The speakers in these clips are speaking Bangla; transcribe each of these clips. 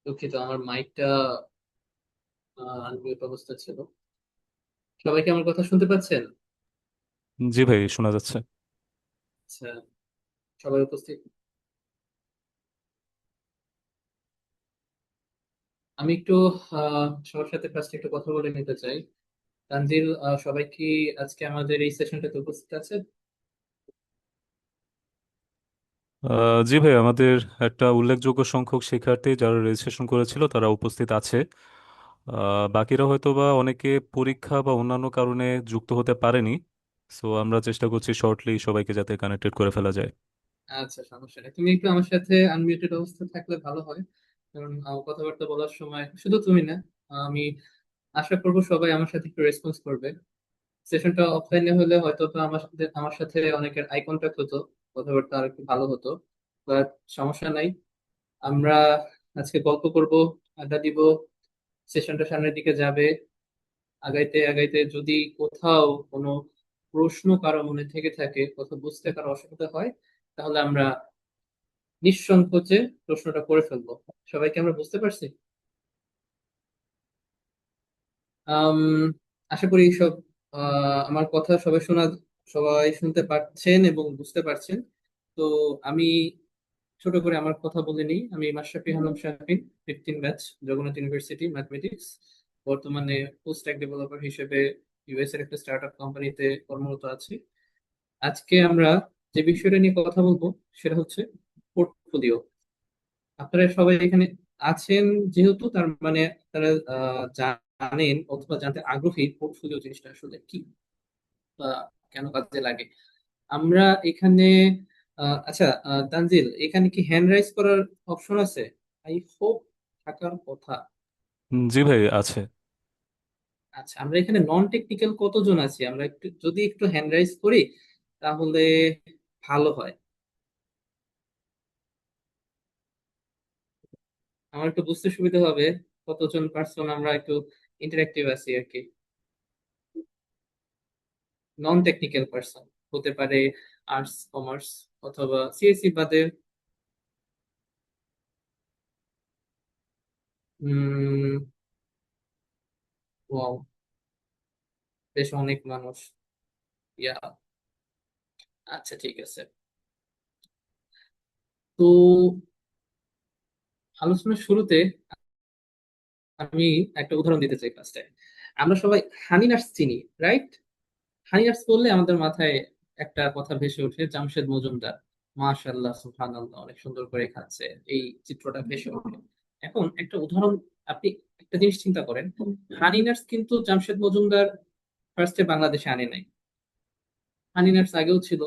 দুঃখিত, আমার মাইকটা আনমিউট অবস্থা ছিল। সবাই কি আমার কথা শুনতে পাচ্ছেন? জি ভাই, শোনা যাচ্ছে। আচ্ছা, সবাই উপস্থিত। আমি একটু সবার সাথে ফার্স্ট একটু কথা বলে নিতে চাই। তানজিল, সবাই কি আজকে আমাদের এই সেশনটাতে উপস্থিত আছে? জি ভাই, আমাদের একটা উল্লেখযোগ্য সংখ্যক শিক্ষার্থী যারা রেজিস্ট্রেশন করেছিল তারা উপস্থিত আছে। বাকিরা হয়তো বা অনেকে পরীক্ষা বা অন্যান্য কারণে যুক্ত হতে পারেনি। সো আমরা চেষ্টা করছি শর্টলি সবাইকে যাতে কানেক্টেড করে ফেলা যায়। আচ্ছা, সমস্যা নেই, তুমি একটু আমার সাথে আনমিউটেড অবস্থা থাকলে ভালো হয়। কারণ কথাবার্তা বলার সময় শুধু তুমি না, আমি আশা করবো সবাই আমার সাথে একটু রেসপন্স করবে। সেশনটা অফলাইনে হলে হয়তো তো আমার সাথে অনেকের আই কন্ট্যাক্ট হতো, কথাবার্তা আর একটু ভালো হতো। বাট সমস্যা নাই, আমরা আজকে গল্প করব, আড্ডা দিব, সেশনটা সামনের দিকে যাবে। আগাইতে আগাইতে যদি কোথাও কোনো প্রশ্ন কারো মনে থেকে থাকে, কোথাও বুঝতে কারো অসুবিধা হয়, তাহলে আমরা নিঃসংকোচে প্রশ্নটা করে ফেলবো। সবাইকে আমরা বুঝতে পারছি? আম, আশা করি সব আমার কথা সবাই শুনতে পাচ্ছেন এবং বুঝতে পারছেন। তো আমি ছোট করে আমার কথা বলে নিই। আমি Mashrafe Alam Shafin, 15 batch, Jagannath university mathematics. বর্তমানে ফুল স্ট্যাক ডেভেলপার হিসেবে ইউএস এর একটা স্টার্ট আপ কোম্পানিতে কর্মরত আছি। আজকে আমরা যে বিষয়টা নিয়ে কথা বলবো সেটা হচ্ছে পোর্টফোলিও। আপনারা সবাই এখানে আছেন যেহেতু, তার মানে তারা জানেন অথবা জানতে আগ্রহী পোর্টফোলিও জিনিসটা আসলে কি বা কেন কাজে লাগে। আমরা এখানে আচ্ছা, তানজিল, এখানে কি হ্যান্ড রাইজ করার অপশন আছে? আই হোপ থাকার কথা। জি ভাই, আছে। আচ্ছা, আমরা এখানে নন টেকনিক্যাল কতজন আছি? আমরা একটু যদি একটু হ্যান্ড রাইজ করি তাহলে ভালো হয়। আমার একটু বুঝতে সুবিধা হবে কতজন পার্সন আমরা একটু ইন্টারেক্টিভ আছি আর কি। নন টেকনিক্যাল পার্সন হতে পারে আর্টস, কমার্স অথবা সিএসসি বাদে। উম ওয়াও, বেশ অনেক মানুষ। ইয়া, আচ্ছা ঠিক আছে। তো আলোচনার শুরুতে আমি একটা উদাহরণ দিতে চাই ফার্স্টে। আমরা সবাই হানি নাটস চিনি, রাইট? হানি নাটস বললে আমাদের মাথায় একটা কথা ভেসে ওঠে, জামশেদ মজুমদার। মাশাআল্লাহ, সুবহানাল্লাহ, অনেক সুন্দর করে খাচ্ছে, এই চিত্রটা ভেসে ওঠে। এখন একটা উদাহরণ, আপনি একটা জিনিস চিন্তা করেন, হানি নাটস কিন্তু জামশেদ মজুমদার ফার্স্টে বাংলাদেশে আনে নাই। হানি নাটস আগেও ছিল,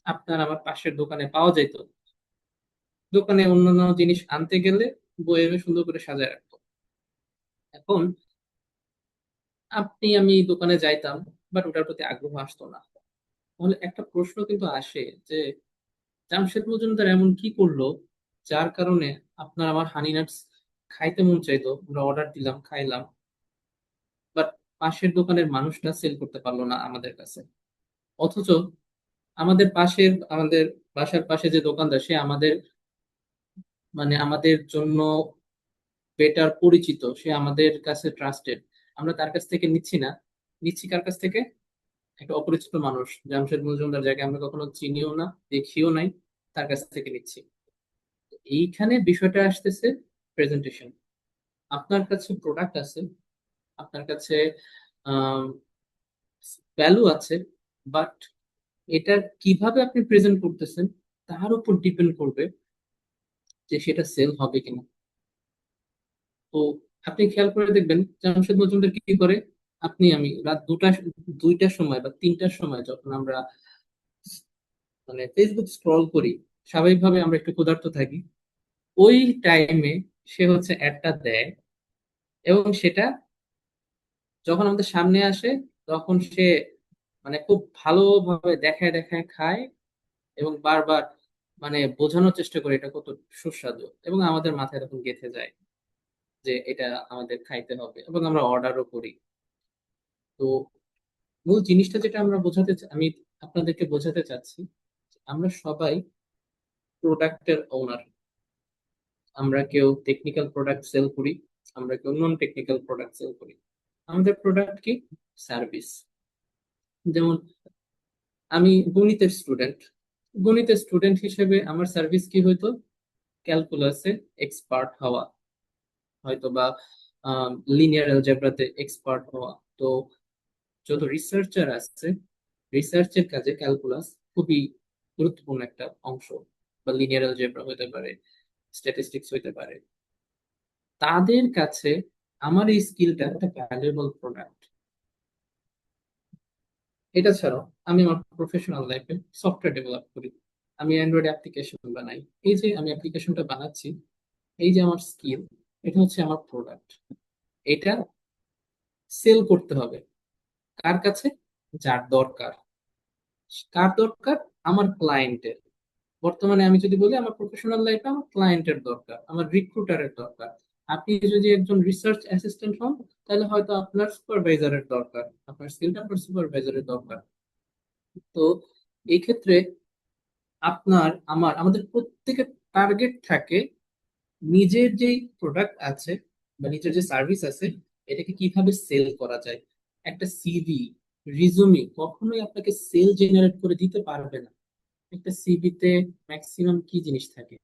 আপনার আমার পাশের দোকানে পাওয়া যেত। দোকানে অন্যান্য জিনিস আনতে গেলে বইয়ে সুন্দর করে সাজায় রাখতো। এখন আমি দোকানে যাইতাম, বাট ওটার প্রতি আগ্রহ আসতো না। তাহলে একটা প্রশ্ন কিন্তু আসে যে জামশেদ মজুমদার এমন কি করলো যার কারণে আপনার আমার হানি নাটস খাইতে মন চাইতো, আমরা অর্ডার দিলাম, খাইলাম, বাট পাশের দোকানের মানুষটা সেল করতে পারলো না আমাদের কাছে। অথচ আমাদের বাসার পাশে যে দোকানদার, সে আমাদের মানে আমাদের জন্য বেটার পরিচিত, সে আমাদের কাছে ট্রাস্টেড। আমরা তার কাছ থেকে নিচ্ছি না, নিচ্ছি কার কাছ থেকে? একটা অপরিচিত মানুষ, জামশেদ মজুমদার, যাকে আমরা কখনো চিনিও না, দেখিও নাই, তার কাছ থেকে নিচ্ছি। এইখানে বিষয়টা আসতেছে প্রেজেন্টেশন। আপনার কাছে প্রোডাক্ট আছে, আপনার কাছে ভ্যালু আছে, বাট এটা কিভাবে আপনি প্রেজেন্ট করতেছেন তার উপর ডিপেন্ড করবে যে সেটা সেল হবে কিনা। তো আপনি খেয়াল করে দেখবেন জামশেদ মজুমদার কি করে। আমি রাত দুইটার সময় বা তিনটার সময় যখন আমরা মানে ফেসবুক স্ক্রল করি, স্বাভাবিকভাবে আমরা একটু ক্ষুধার্ত থাকি, ওই টাইমে সে হচ্ছে অ্যাডটা দেয়। এবং সেটা যখন আমাদের সামনে আসে তখন সে মানে খুব ভালোভাবে দেখায় দেখায় খায় এবং বারবার মানে বোঝানোর চেষ্টা করে এটা কত সুস্বাদু, এবং আমাদের মাথায় তখন গেঁথে যায় যে এটা আমাদের খাইতে হবে, এবং আমরা অর্ডারও করি। তো মূল জিনিসটা যেটা আমি আপনাদেরকে বোঝাতে চাচ্ছি, আমরা সবাই প্রোডাক্টের ওনার। আমরা কেউ টেকনিক্যাল প্রোডাক্ট সেল করি, আমরা কেউ নন টেকনিক্যাল প্রোডাক্ট সেল করি। আমাদের প্রোডাক্ট কি? সার্ভিস। যেমন আমি গণিতের স্টুডেন্ট, গণিতের স্টুডেন্ট হিসেবে আমার সার্ভিস কি হইতো? ক্যালকুলাসে এক্সপার্ট হওয়া, হয়তো বা লিনিয়ার অ্যালজেব্রাতে এক্সপার্ট হওয়া। তো যত রিসার্চার আছে, রিসার্চের কাজে ক্যালকুলাস খুবই গুরুত্বপূর্ণ একটা অংশ, বা লিনিয়ার অ্যালজেব্রা হতে পারে, স্ট্যাটিস্টিক্স হতে পারে। তাদের কাছে আমার এই স্কিলটা একটা ভ্যালুয়েবল প্রোডাক্ট। এটা ছাড়াও আমি আমার প্রফেশনাল লাইফে সফটওয়্যার ডেভেলপ করি, আমি অ্যান্ড্রয়েড অ্যাপ্লিকেশন বানাই। এই যে আমি অ্যাপ্লিকেশনটা বানাচ্ছি, এই যে আমার স্কিল, এটা হচ্ছে আমার প্রোডাক্ট। এটা সেল করতে হবে কার কাছে? যার দরকার। কার দরকার? আমার ক্লায়েন্টের। বর্তমানে আমি যদি বলি আমার প্রফেশনাল লাইফে আমার ক্লায়েন্টের দরকার, আমার রিক্রুটারের দরকার। আপনি যদি একজন রিসার্চ অ্যাসিস্ট্যান্ট হন, তাহলে হয়তো আপনার সুপারভাইজারের দরকার, আপনার স্কিলটা আপনার সুপারভাইজারের দরকার। তো এই ক্ষেত্রে আমাদের প্রত্যেকের টার্গেট থাকে নিজের যে প্রোডাক্ট আছে বা নিজের যে সার্ভিস আছে, এটাকে কিভাবে সেল করা যায়। একটা সিভি, রিজুমি কখনোই আপনাকে সেল জেনারেট করে দিতে পারবে না। একটা সিভিতে ম্যাক্সিমাম কি জিনিস থাকে?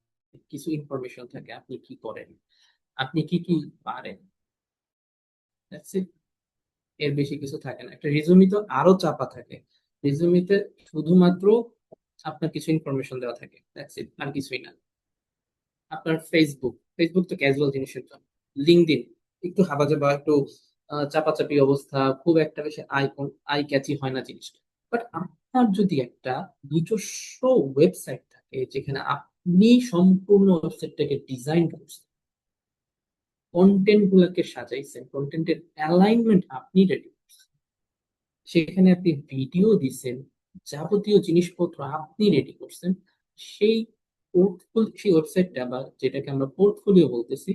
কিছু ইনফরমেশন থাকে, আপনি কি করেন, আপনি কি কি পারেন, That's it। এর বেশি কিছু থাকে না। একটা রিজুমি তো আরো চাপা থাকে। রিজুমিতে শুধুমাত্র আপনার কিছু ইনফরমেশন দেওয়া থাকে, That's it, আর কিছুই না। আপনার ফেসবুক, ফেসবুক তো ক্যাজুয়াল জিনিসের জন্য। লিঙ্কডইন একটু হাবাজাবা, একটু চাপাচাপি অবস্থা, খুব একটা বেশি আই ক্যাচি হয় না জিনিসটা। বাট আপনার যদি একটা নিজস্ব ওয়েবসাইট থাকে, যেখানে আপনি সম্পূর্ণ ওয়েবসাইটটাকে ডিজাইন করছেন, কন্টেন্ট গুলাকে সাজাইছেন, কন্টেন্টের অ্যালাইনমেন্ট আপনি রেডি করছেন, সেখানে আপনি ভিডিও দিছেন, যাবতীয় জিনিসপত্র আপনি রেডি করছেন, সেই সেই ওয়েবসাইটটা বা যেটাকে আমরা পোর্টফোলিও বলতেছি,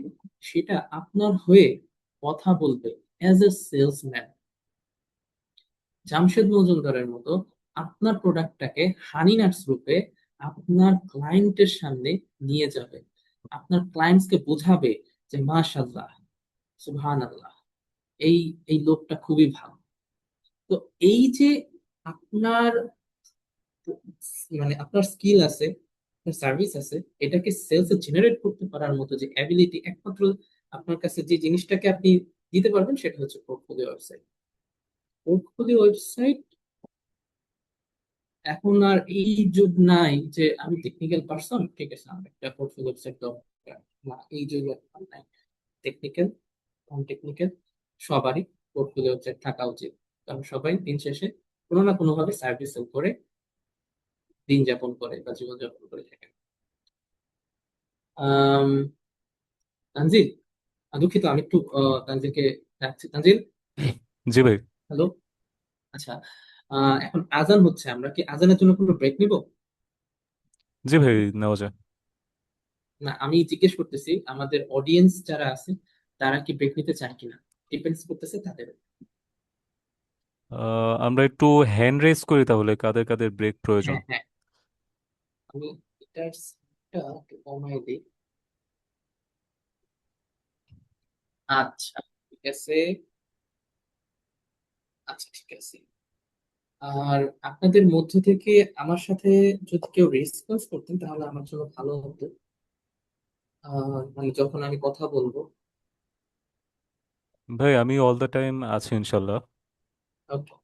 সেটা আপনার হয়ে কথা বলবে অ্যাজ এ সেলসম্যান। জামশেদ মজুমদারের মতো আপনার প্রোডাক্টটাকে হানিনাটস রূপে আপনার ক্লায়েন্টের সামনে নিয়ে যাবে, আপনার ক্লায়েন্টসকে বোঝাবে যে মাশাআল্লাহ, সুবহানাল্লাহ, এই এই লোকটা খুবই ভালো। তো এই যে আপনার আপনার স্কিল আছে, আপনার সার্ভিস আছে, এটাকে সেলস জেনারেট করতে পারার মতো যে অ্যাবিলিটি, একমাত্র আপনার কাছে যে জিনিসটাকে আপনি দিতে পারবেন, সেটা হচ্ছে পোর্টফোলিও ওয়েবসাইট। Portfolio website. এখন আর এই যুগ নাই যে আমি টেকনিক্যাল পারসন, ঠিক আছে আমার একটা পোর্টফোলিও ওয়েবসাইট দরকার। না, এই যুগ আর নাই। টেকনিক্যাল, নন টেকনিক্যাল, সবারই পোর্টফোলিও ওয়েবসাইট থাকা উচিত। কারণ সবাই দিন শেষে কোনো না কোনো ভাবে সার্ভিস সেল করে দিন যাপন করে বা জীবন যাপন করে থাকে। আম, তানজিল, দুঃখিত, আমি একটু তানজিলকে ডাকছি। তানজিল, জি ভাই। হ্যালো। আচ্ছা, এখন আজান হচ্ছে, আমরা কি আজানের জন্য কোনো ব্রেক নিব? জি ভাই, নেওয়া যায়। না, আমি জিজ্ঞেস করতেছি আমাদের অডিয়েন্স যারা আছে, তারা কি ব্রেক নিতে চায় কিনা, ডিপেন্ডস করতেছে তাদের। আমরা একটু হ্যান্ড রেজ করি তাহলে, কাদের কাদের ব্রেক প্রয়োজন। হ্যাঁ হ্যাঁ, আমি এটার sound টা একটু কমাই দিই। আচ্ছা, ঠিক আছে। আচ্ছা, ঠিক আছে। আর আপনাদের মধ্য থেকে আমার সাথে যদি কেউ রেসপন্স করতেন, তাহলে আমার জন্য ভালো হতো। মানে যখন আমি কথা বলবো। ভাই আমি অল দ্য টাইম আছি ইনশাল্লাহ। ওকে,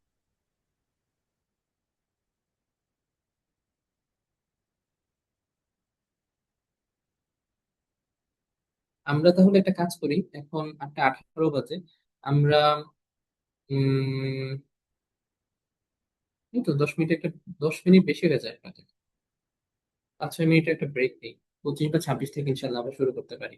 আমরা তাহলে একটা কাজ করি, এখন 8:18 বাজে। আমরা উম এই তো 10 মিনিট, একটা 10 মিনিট বেশি হয়ে যায় আপনাদের, 5-6 মিনিটের একটা ব্রেক নেই। 25 বা 26 থেকে ইনশাল্লাহ আবার শুরু করতে পারি।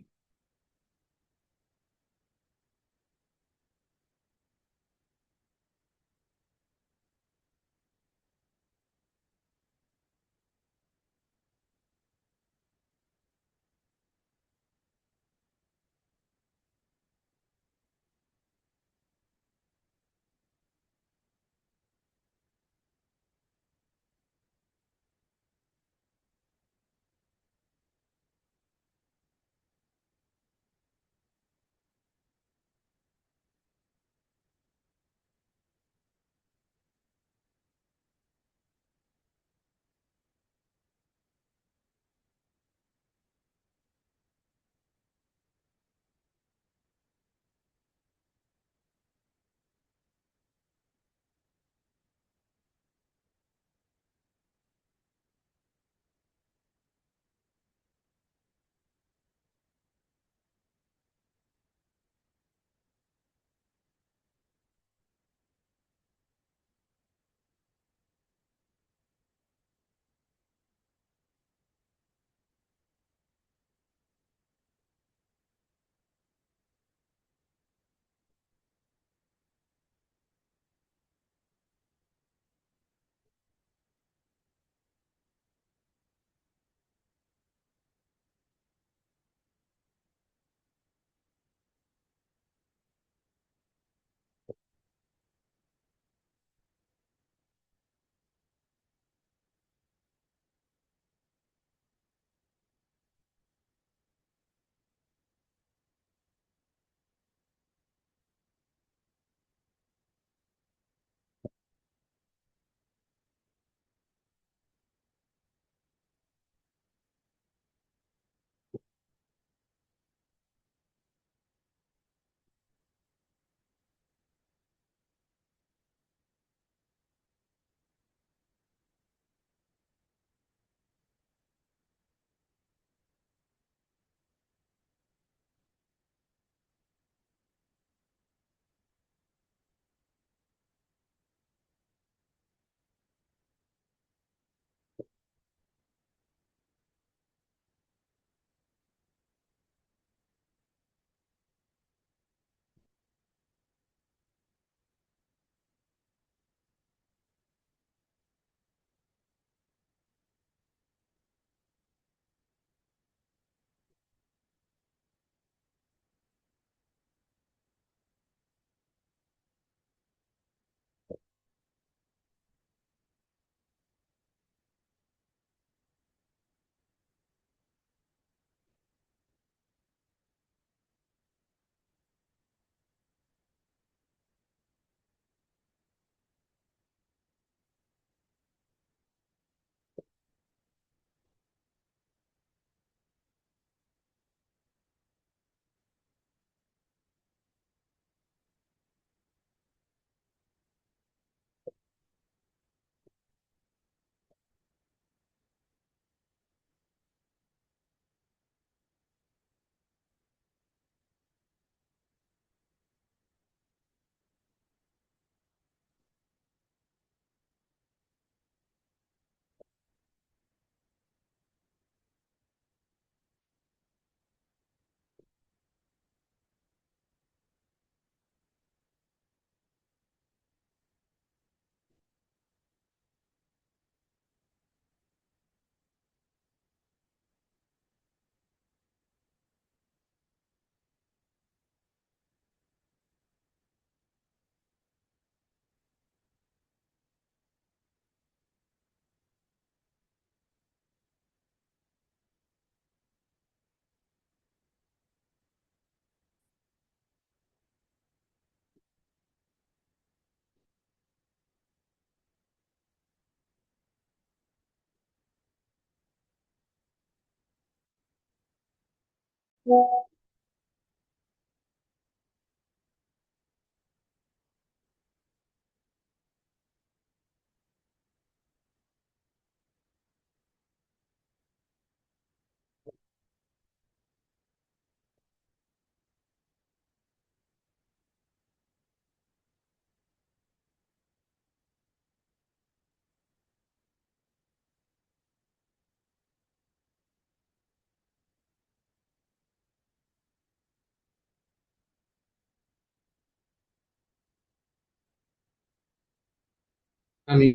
আমি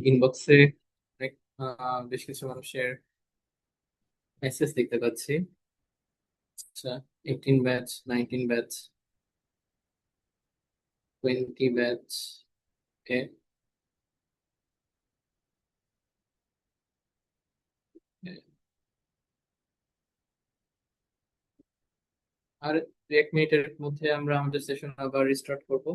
ইনবক্সে বেশ কিছু মানুষের মেসেজ দেখতে পাচ্ছি। আচ্ছা, 18 ব্যাচ, 19 ব্যাচ, 20 ব্যাচ। ওকে। আর 1 মিনিটের মধ্যে আমরা আমাদের সেশন আবার রিস্টার্ট করব।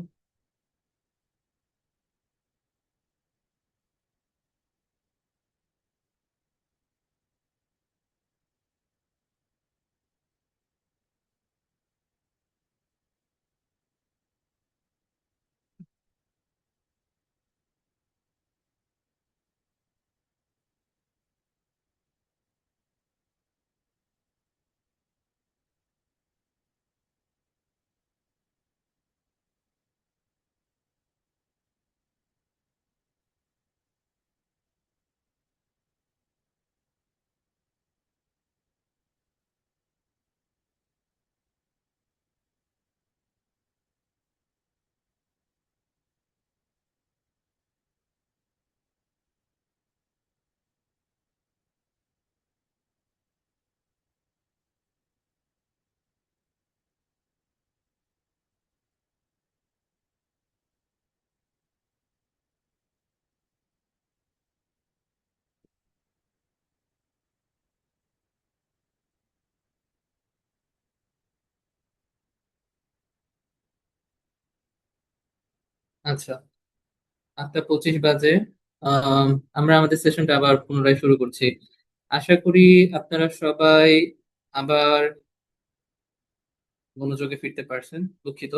আচ্ছা, 8:25 বাজে। আম, আমরা আমাদের সেশনটা আবার পুনরায় শুরু করছি। আশা করি আপনারা সবাই আবার মনোযোগে ফিরতে পারছেন। দুঃখিত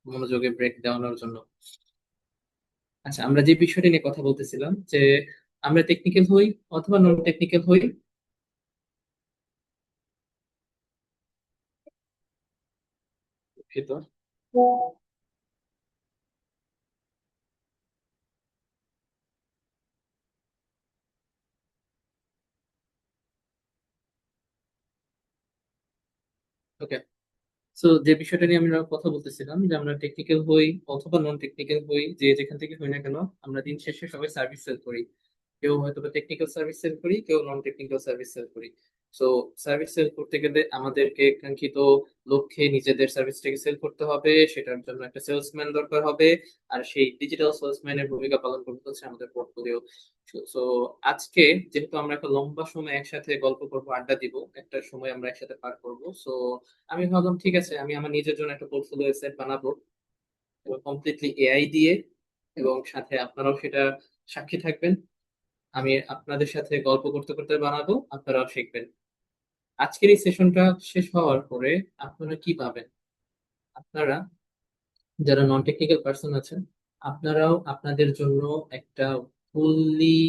মনোযোগে ব্রেক দেওয়ানোর জন্য। আচ্ছা, আমরা যে বিষয়টা নিয়ে কথা বলতেছিলাম যে আমরা টেকনিক্যাল হই অথবা নন টেকনিক্যাল হই। দুঃখিত। ওকে। সো যে বিষয়টা নিয়ে আমরা কথা বলতেছিলাম যে আমরা টেকনিক্যাল হই অথবা নন টেকনিক্যাল হই, যে যেখান থেকে হই না কেন, আমরা দিন শেষে সবাই সার্ভিস সেল করি। কেউ হয়তো টেকনিক্যাল সার্ভিস সেল করি, কেউ নন টেকনিক্যাল সার্ভিস সেল করি। সো সার্ভিস সেল করতে গেলে আমাদেরকে কাঙ্ক্ষিত লক্ষ্যে নিজেদের সার্ভিসটাকে সেল করতে হবে, সেটার জন্য একটা সেলসম্যান দরকার হবে। আর সেই ডিজিটাল সেলসম্যানের ভূমিকা পালন করতে হচ্ছে আমাদের পোর্টফোলিও। সো আজকে যেহেতু আমরা একটা লম্বা সময় একসাথে গল্প করবো, আড্ডা দিব, একটা সময় আমরা একসাথে পার করবো। সো আমি ভাবলাম ঠিক আছে, আমি আমার নিজের জন্য একটা পোর্টফোলিও সেট বানাবো এবং কমপ্লিটলি এআই দিয়ে, এবং সাথে আপনারাও সেটা সাক্ষী থাকবেন। আমি আপনাদের সাথে গল্প করতে করতে বানাবো, আপনারাও শিখবেন। আজকের এই সেশনটা শেষ হওয়ার পরে আপনারা কি পাবেন? আপনারা যারা নন টেকনিক্যাল পার্সন আছেন, আপনারাও আপনাদের জন্য একটা ফুললি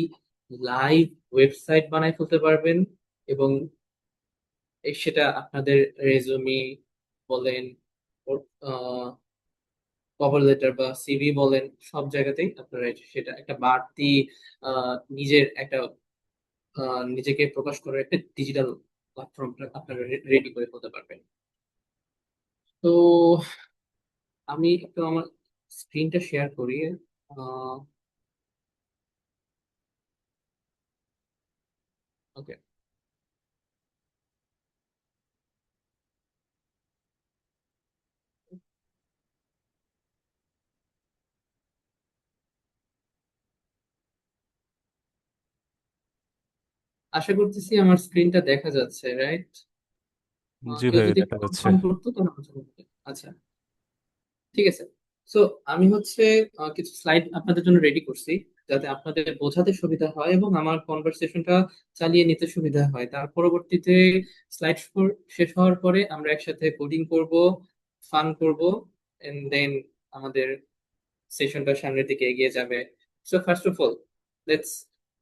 লাইভ ওয়েবসাইট বানাই ফেলতে পারবেন। এবং সেটা আপনাদের রেজুমি বলেন, কভার লেটার বা সিভি বলেন, সব জায়গাতেই আপনারা সেটা একটা বাড়তি নিজের একটা নিজেকে প্রকাশ করার একটা ডিজিটাল প্ল্যাটফর্মটা আপনারা রেডি করে ফেলতে পারবেন। তো আমি একটু আমার স্ক্রিনটা শেয়ার করি। ওকে। আশা করতেছি আমার স্ক্রিনটা দেখা যাচ্ছে, রাইট? জি কেউ ভাই, যদি দেখা যাচ্ছে। কনফার্ম করতো তাহলে আমার জন্য হতো। আচ্ছা, ঠিক আছে। সো আমি হচ্ছে কিছু স্লাইড আপনাদের জন্য রেডি করছি, যাতে আপনাদের বোঝাতে সুবিধা হয় এবং আমার কনভারসেশনটা চালিয়ে নিতে সুবিধা হয়। তার পরবর্তীতে স্লাইড শেষ হওয়ার পরে আমরা একসাথে কোডিং করব, ফান করব, এন্ড দেন আমাদের সেশনটা সামনের দিকে এগিয়ে যাবে। So first of all, let's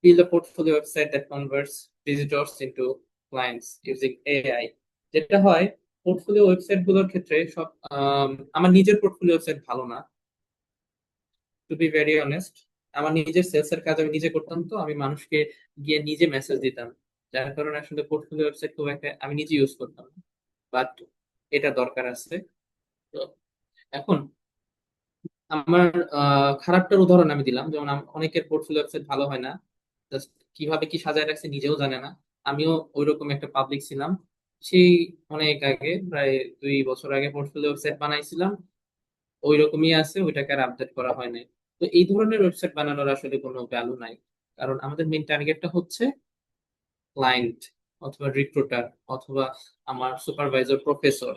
build a portfolio website that converts visitors into clients using AI। যেটা হয়, পোর্টফোলিও ওয়েবসাইট গুলোর ক্ষেত্রে সব আমার নিজের পোর্টফোলিও ওয়েবসাইট ভালো না, টু বি ভেরি অনেস্ট। আমার নিজের সেলস এর কাজ আমি নিজে করতাম, তো আমি মানুষকে গিয়ে নিজে মেসেজ দিতাম, যার কারণে আসলে পোর্টফোলিও ওয়েবসাইট খুব একটা আমি নিজে ইউজ করতাম, বাট এটা দরকার আছে। তো এখন আমার খারাপটার উদাহরণ আমি দিলাম, যেমন অনেকের পোর্টফোলিও ওয়েবসাইট ভালো হয় না, জাস্ট কিভাবে কি সাজায় রাখছে নিজেও জানে না। আমিও ওইরকম একটা পাবলিক ছিলাম, সেই অনেক আগে, প্রায় 2 বছর আগে পোর্টফোলিও ওয়েবসাইট বানাইছিলাম, ওই রকমই আছে, ওইটাকে আর আপডেট করা হয় নাই। তো এই ধরনের ওয়েবসাইট বানানোর আসলে কোনো ভ্যালু নাই, কারণ আমাদের মেইন টার্গেটটা হচ্ছে ক্লায়েন্ট, অথবা রিক্রুটার, অথবা আমার সুপারভাইজার, প্রফেসর।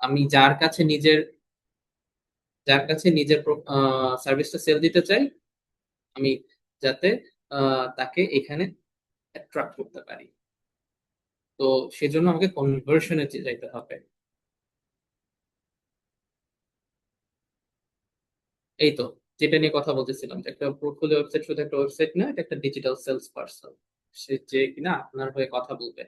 আমি যার কাছে নিজের সার্ভিসটা সেল দিতে চাই, আমি যাতে তাকে এখানে অ্যাট্রাক্ট করতে পারি। তো সেজন্য আমাকে কনভার্সনে যাইতে হবে। এই তো, যেটা নিয়ে কথা বলতেছিলাম, যে একটা পোর্টফোলিও ওয়েবসাইট শুধু একটা ওয়েবসাইট না, এটা একটা ডিজিটাল সেলস পার্সন, সে যে কিনা আপনার হয়ে কথা বলবে।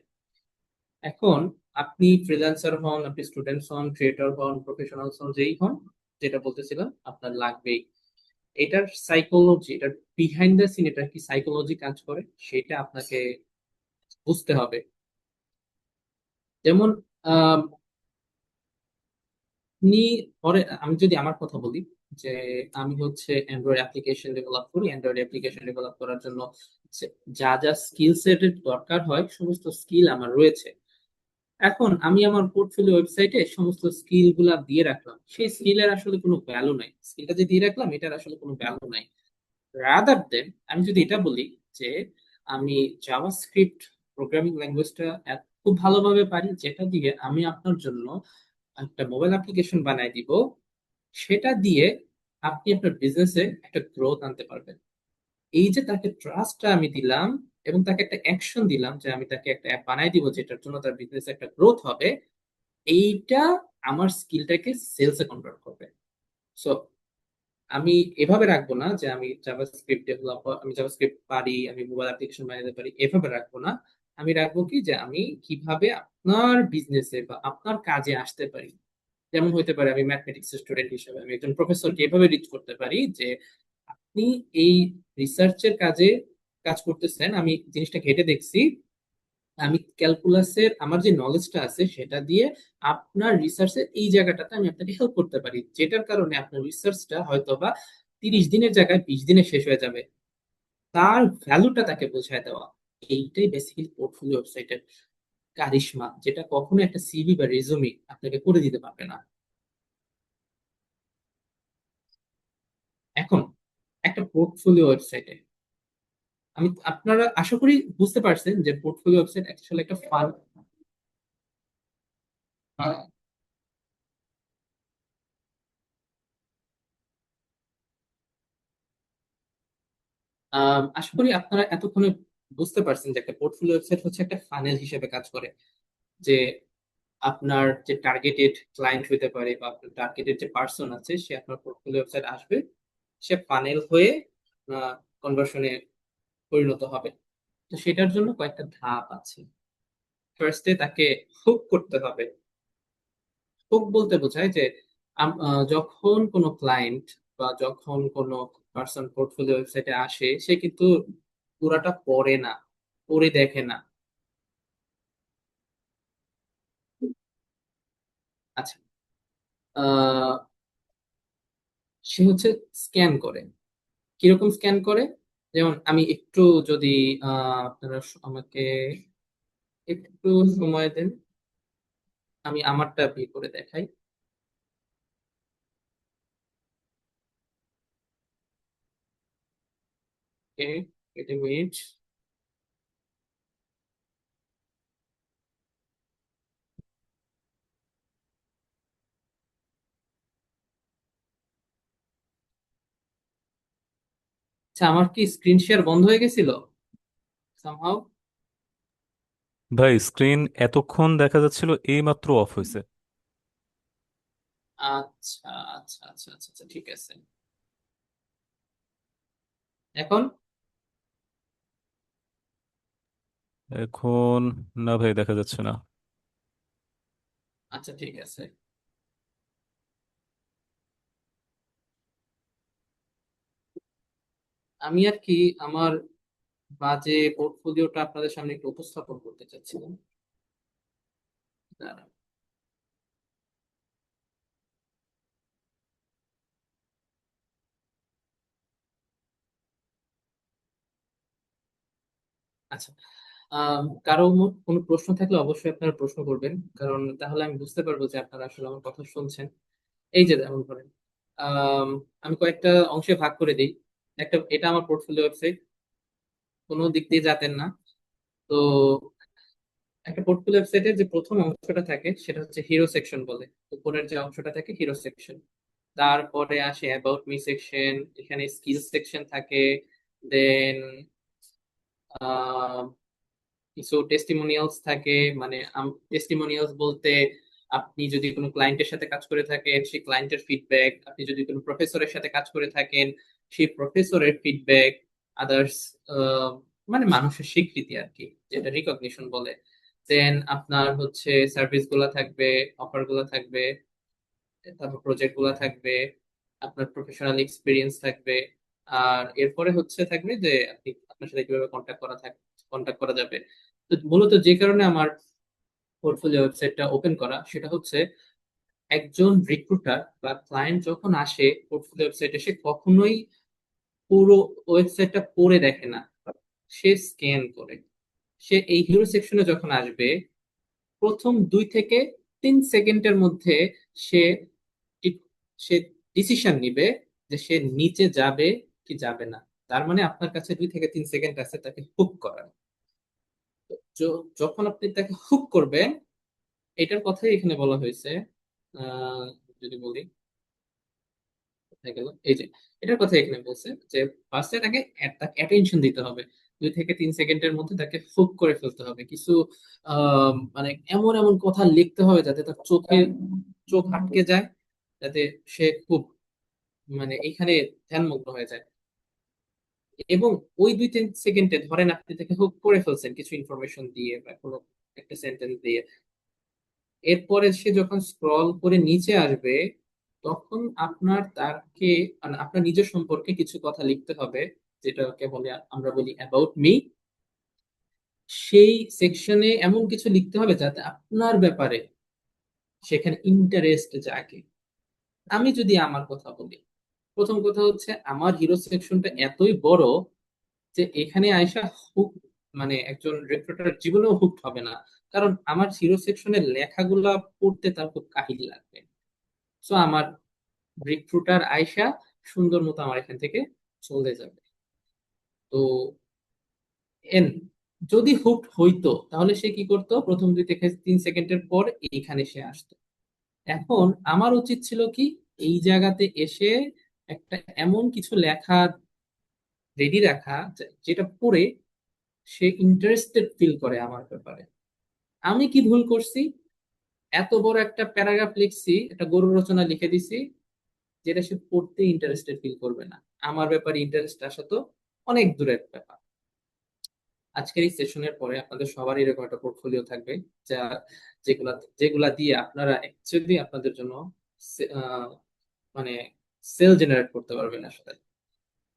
এখন আপনি ফ্রিল্যান্সার হন, আপনি স্টুডেন্টস হন, ক্রিয়েটর হন, প্রফেশনালস হন, যেই হন, যেটা বলতেছিলাম, আপনার লাগবেই এটার সাইকোলজি, এটার বিহাইন্ড দ্য সিন, এটা কি সাইকোলজি কাজ করে সেটা আপনাকে বুঝতে হবে। যেমন আহ, আপনি পরে, আমি যদি আমার কথা বলি, যে আমি হচ্ছে অ্যান্ড্রয়েড অ্যাপ্লিকেশন ডেভেলপ করি। অ্যান্ড্রয়েড অ্যাপ্লিকেশন ডেভেলপ করার জন্য যা যা স্কিল সেটের দরকার হয় সমস্ত স্কিল আমার রয়েছে। এখন আমি আমার পোর্টফোলিও ওয়েবসাইটে সমস্ত স্কিল গুলা দিয়ে রাখলাম, সেই স্কিলের আসলে কোনো ভ্যালু নাই। স্কিলটা যে দিয়ে রাখলাম, এটার আসলে কোনো ভ্যালু নাই। রাদার দেন আমি যদি এটা বলি যে আমি জাভাস্ক্রিপ্ট প্রোগ্রামিং ল্যাঙ্গুয়েজটা খুব ভালোভাবে পারি, যেটা দিয়ে আমি আপনার জন্য একটা মোবাইল অ্যাপ্লিকেশন বানাই দিব, সেটা দিয়ে আপনি আপনার বিজনেসে একটা গ্রোথ আনতে পারবেন। এই যে তাকে ট্রাস্টটা আমি দিলাম, এবং তাকে একটা অ্যাকশন দিলাম যে আমি তাকে একটা অ্যাপ বানাই দিব যেটার জন্য তার বিজনেসে একটা গ্রোথ হবে, এইটা আমার স্কিলটাকে সেলসে কনভার্ট করবে। সো আমি এভাবে রাখবো না যে আমি জাভাস্ক্রিপ্ট ডেভেলপার, আমি জাভাস্ক্রিপ্ট পারি, আমি মোবাইল অ্যাপ্লিকেশন বানাতে পারি, এভাবে রাখবো না। আমি রাখবো কি, যে আমি কিভাবে আপনার বিজনেসে বা আপনার কাজে আসতে পারি। যেমন হইতে পারে, আমি ম্যাথমেটিক্স স্টুডেন্ট হিসেবে আমি একজন প্রফেসরকে এভাবে রিচ করতে পারি যে আপনি এই রিসার্চের কাজে কাজ করতেছেন, আমি জিনিসটা ঘেটে দেখছি, আমি ক্যালকুলাসের আমার যে নলেজটা আছে সেটা দিয়ে আপনার রিসার্চের এই জায়গাটাতে আমি আপনাকে হেল্প করতে পারি, যেটার কারণে আপনার রিসার্চটা হয়তো বা 30 দিনের জায়গায় 20 দিনে শেষ হয়ে যাবে। তার ভ্যালুটা তাকে বোঝায় দেওয়া, এইটাই বেসিক্যালি পোর্টফোলিও ওয়েবসাইটের কারিশমা, যেটা কখনো একটা সিভি বা রেজুমে আপনাকে করে দিতে পারবে না। এখন একটা পোর্টফোলিও ওয়েবসাইটে, আপনারা আশা করি বুঝতে পারছেন যে পোর্টফোলিও ওয়েবসাইট আসলে একটা ফান। আশা করি আপনারা এতক্ষণে বুঝতে পারছেন যে একটা পোর্টফোলিও ওয়েবসাইট হচ্ছে একটা ফানেল হিসেবে কাজ করে। যে আপনার যে টার্গেটেড ক্লায়েন্ট হতে পারে, বা আপনার টার্গেটেড যে পার্সন আছে, সে আপনার পোর্টফোলিও ওয়েবসাইট আসবে, সে ফানেল হয়ে কনভার্সনে পরিণত হবে। তো সেটার জন্য কয়েকটা ধাপ আছে। ফার্স্টে তাকে হুক করতে হবে। হুক বলতে বোঝায় যে যখন কোনো ক্লায়েন্ট বা যখন কোনো পার্সন পোর্টফোলিও ওয়েবসাইটে আসে, সে কিন্তু পুরাটা পড়ে না, পড়ে দেখে না। আচ্ছা, আহ, সে হচ্ছে স্ক্যান করে। কিরকম স্ক্যান করে? যেমন আমি একটু যদি আপনারা আমাকে একটু সময় দেন, আমি আমারটা বের করে দেখাই। ওকে, ওয়েট। আচ্ছা, আমার কি স্ক্রিন শেয়ার বন্ধ হয়ে গেছিল সামহাউ? ভাই স্ক্রিন এতক্ষণ দেখা যাচ্ছিল, এইমাত্র অফ হয়েছে। আচ্ছা আচ্ছা আচ্ছা আচ্ছা আচ্ছা, ঠিক আছে। এখন? এখন না ভাই, দেখা যাচ্ছে না। আচ্ছা, ঠিক আছে। আমি আর কি আমার বাজে পোর্টফোলিওটা আপনাদের সামনে একটু উপস্থাপন করতে চাচ্ছিলাম। দাঁড়ান। আচ্ছা, কারো কোনো প্রশ্ন থাকলে অবশ্যই আপনারা প্রশ্ন করবেন, কারণ তাহলে আমি বুঝতে পারবো যে আপনারা আসলে আমার কথা শুনছেন। এই যে যেমন ধরেন, আম, আমি কয়েকটা অংশে ভাগ করে দিই। এটা আমার পোর্টফোলিও ওয়েবসাইট, কোনো দিক দিয়ে যাতেন না। তো একটা পোর্টফোলিও ওয়েবসাইটের যে প্রথম অংশটা থাকে সেটা হচ্ছে হিরো সেকশন বলে। উপরের যে অংশটা থাকে হিরো সেকশন। তারপরে আসে অ্যাবাউট মি সেকশন, এখানে স্কিল সেকশন থাকে। দেন কিছু টেস্টিমোনিয়ালস থাকে। মানে টেস্টিমোনিয়ালস বলতে, আপনি যদি কোনো ক্লায়েন্টের সাথে কাজ করে থাকেন সেই ক্লায়েন্টের ফিডব্যাক, আপনি যদি কোনো প্রফেসরের সাথে কাজ করে থাকেন সেই প্রফেসরের ফিডব্যাক, আদার্স, মানে মানুষের স্বীকৃতি আর কি, যেটা রিকগনিশন বলে। দেন আপনার হচ্ছে সার্ভিস গুলা থাকবে, অফার গুলা থাকবে, তারপর প্রজেক্ট গুলা থাকবে, আপনার প্রফেশনাল এক্সপিরিয়েন্স থাকবে। আর এরপরে হচ্ছে থাকবে যে আপনি আপনার সাথে কিভাবে কন্ট্যাক্ট করা যাবে। তো মূলত যে কারণে আমার পোর্টফোলিও ওয়েবসাইটটা ওপেন করা সেটা হচ্ছে, একজন রিক্রুটার বা ক্লায়েন্ট যখন আসে পোর্টফোলিও ওয়েবসাইটে, সে কখনোই পুরো ওয়েবসাইটটা পড়ে দেখে না, সে স্ক্যান করে। সে এই হিরো সেকশনে যখন আসবে, প্রথম 2 থেকে 3 সেকেন্ডের মধ্যে সে সে ডিসিশন নিবে যে সে নিচে যাবে কি যাবে না। তার মানে আপনার কাছে 2 থেকে 3 সেকেন্ড আছে তাকে হুক করার। যখন আপনি তাকে হুক করবেন, এটার কথাই এখানে বলা হয়েছে। আহ যদি বলি, কোথায় গেল, এই যে এটার কথা এখানে বলছে যে ফার্স্টে তাকে তাকে অ্যাটেনশন দিতে হবে। 2 থেকে 3 সেকেন্ডের মধ্যে তাকে হুক করে ফেলতে হবে কিছু। মানে এমন এমন কথা লিখতে হবে যাতে তার চোখ আটকে যায়, যাতে সে খুব, মানে এইখানে ধ্যানমগ্ন হয়ে যায়। এবং ওই 2-3 সেকেন্ডে ধরেন আপনি তাকে হুক করে ফেলছেন কিছু ইনফরমেশন দিয়ে বা কোনো একটা সেন্টেন্স দিয়ে, এরপরে সে যখন স্ক্রল করে নিচে আসবে, তখন আপনার তাকে, মানে আপনার নিজের সম্পর্কে কিছু কথা লিখতে হবে, যেটাকে বলে, আমরা বলি অ্যাবাউট মি। সেই সেকশনে এমন কিছু লিখতে হবে যাতে আপনার ব্যাপারে সেখানে ইন্টারেস্ট জাগে। আমি যদি আমার কথা বলি, প্রথম কথা হচ্ছে আমার হিরো সেকশনটা এতই বড় যে এখানে আয়সা হুক, মানে একজন রিক্রুটার জীবনেও হুক হবে না, কারণ আমার হিরো সেকশনের লেখাগুলা পড়তে তার খুব কাহিল লাগবে। সো আমার রিক্রুটার আয়সা সুন্দর মতো আমার এখান থেকে চলে যাবে। তো এন যদি হুক হইতো তাহলে সে কি করতো, প্রথম 2 থেকে 3 সেকেন্ডের পর এইখানে সে আসতো। এখন আমার উচিত ছিল কি, এই জায়গাতে এসে একটা এমন কিছু লেখা রেডি রাখা যেটা পড়ে সে ইন্টারেস্টেড ফিল করে আমার ব্যাপারে। আমি কি ভুল করছি? এত বড় একটা প্যারাগ্রাফ লিখছি, একটা গরু রচনা লিখে দিছি, যেটা সে পড়তে ইন্টারেস্টেড ফিল করবে না। আমার ব্যাপারে ইন্টারেস্ট আসা তো অনেক দূরের ব্যাপার। আজকের এই সেশনের পরে আপনাদের সবারই এরকম একটা পোর্টফোলিও থাকবে, যা যেগুলা যেগুলা দিয়ে আপনারা অ্যাকচুয়ালি আপনাদের জন্য আহ, মানে সেল জেনারেট করতে পারবেন আসলে।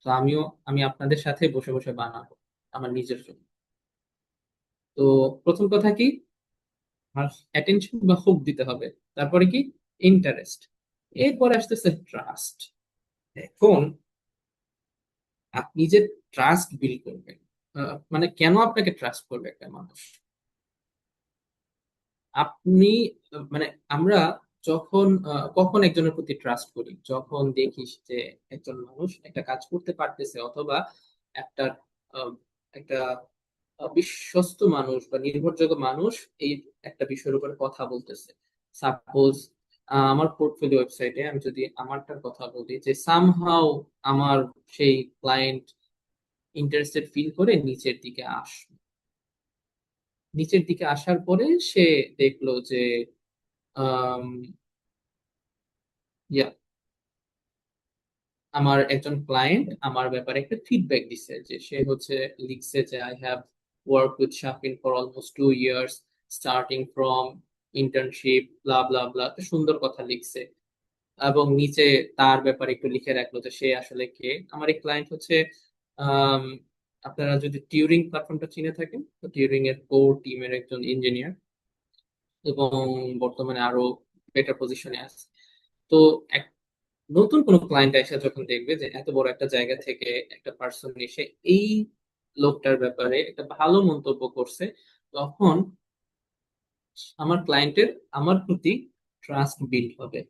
তো আমি আপনাদের সাথে বসে বসে বানাবো আমার নিজের জন্য। তো প্রথম কথা কি, আর অ্যাটেনশন বা হুক দিতে হবে। তারপরে কি, ইন্টারেস্ট। এরপরে আসতেছে ট্রাস্ট। এখন আপনি যে ট্রাস্ট বিল্ড করবেন, মানে কেন আপনাকে ট্রাস্ট করবে একটা মানুষ? আপনি, মানে আমরা যখন কখন একজনের প্রতি ট্রাস্ট করি, যখন দেখিস যে একজন মানুষ একটা কাজ করতে পারতেছে, অথবা একটা আহ, একটা বিশ্বস্ত মানুষ বা নির্ভরযোগ্য মানুষ এই একটা বিষয়ের উপর কথা বলতেছে। সাপোজ আমার পোর্টফোলিও ওয়েবসাইটে আমি যদি আমারটার কথা বলি, যে সামহাউ আমার সেই ক্লায়েন্ট ইন্টারেস্টেড ফিল করে নিচের দিকে আসলো। নিচের দিকে আসার পরে সে দেখলো যে আম, ইয়া আমার একজন ক্লায়েন্ট আমার ব্যাপারে একটা ফিডব্যাক দিছে, যে সে হচ্ছে লিখছে যে I have work with Shafin for almost 2 years starting from internship blah blah blah, সুন্দর কথা লিখছে। এবং নিচে তার ব্যাপারে একটু লিখে রাখলো যে সে আসলে কে। আমার এই ক্লায়েন্ট হচ্ছে আম, আপনারা যদি টিউরিং প্ল্যাটফর্মটা চিনে থাকেন, তো টিউরিং এর কোর টিমের একজন ইঞ্জিনিয়ার, এবং বর্তমানে আরো বেটার পজিশনে আছে। তো এক- নতুন কোনো ক্লায়েন্ট এসে যখন দেখবে যে এত বড় একটা জায়গা থেকে একটা পার্সন এসে এই লোকটার ব্যাপারে একটা ভালো মন্তব্য করছে, তখন আমার ক্লায়েন্টের আমার প্রতি ট্রাস্ট বিল্ড হবে।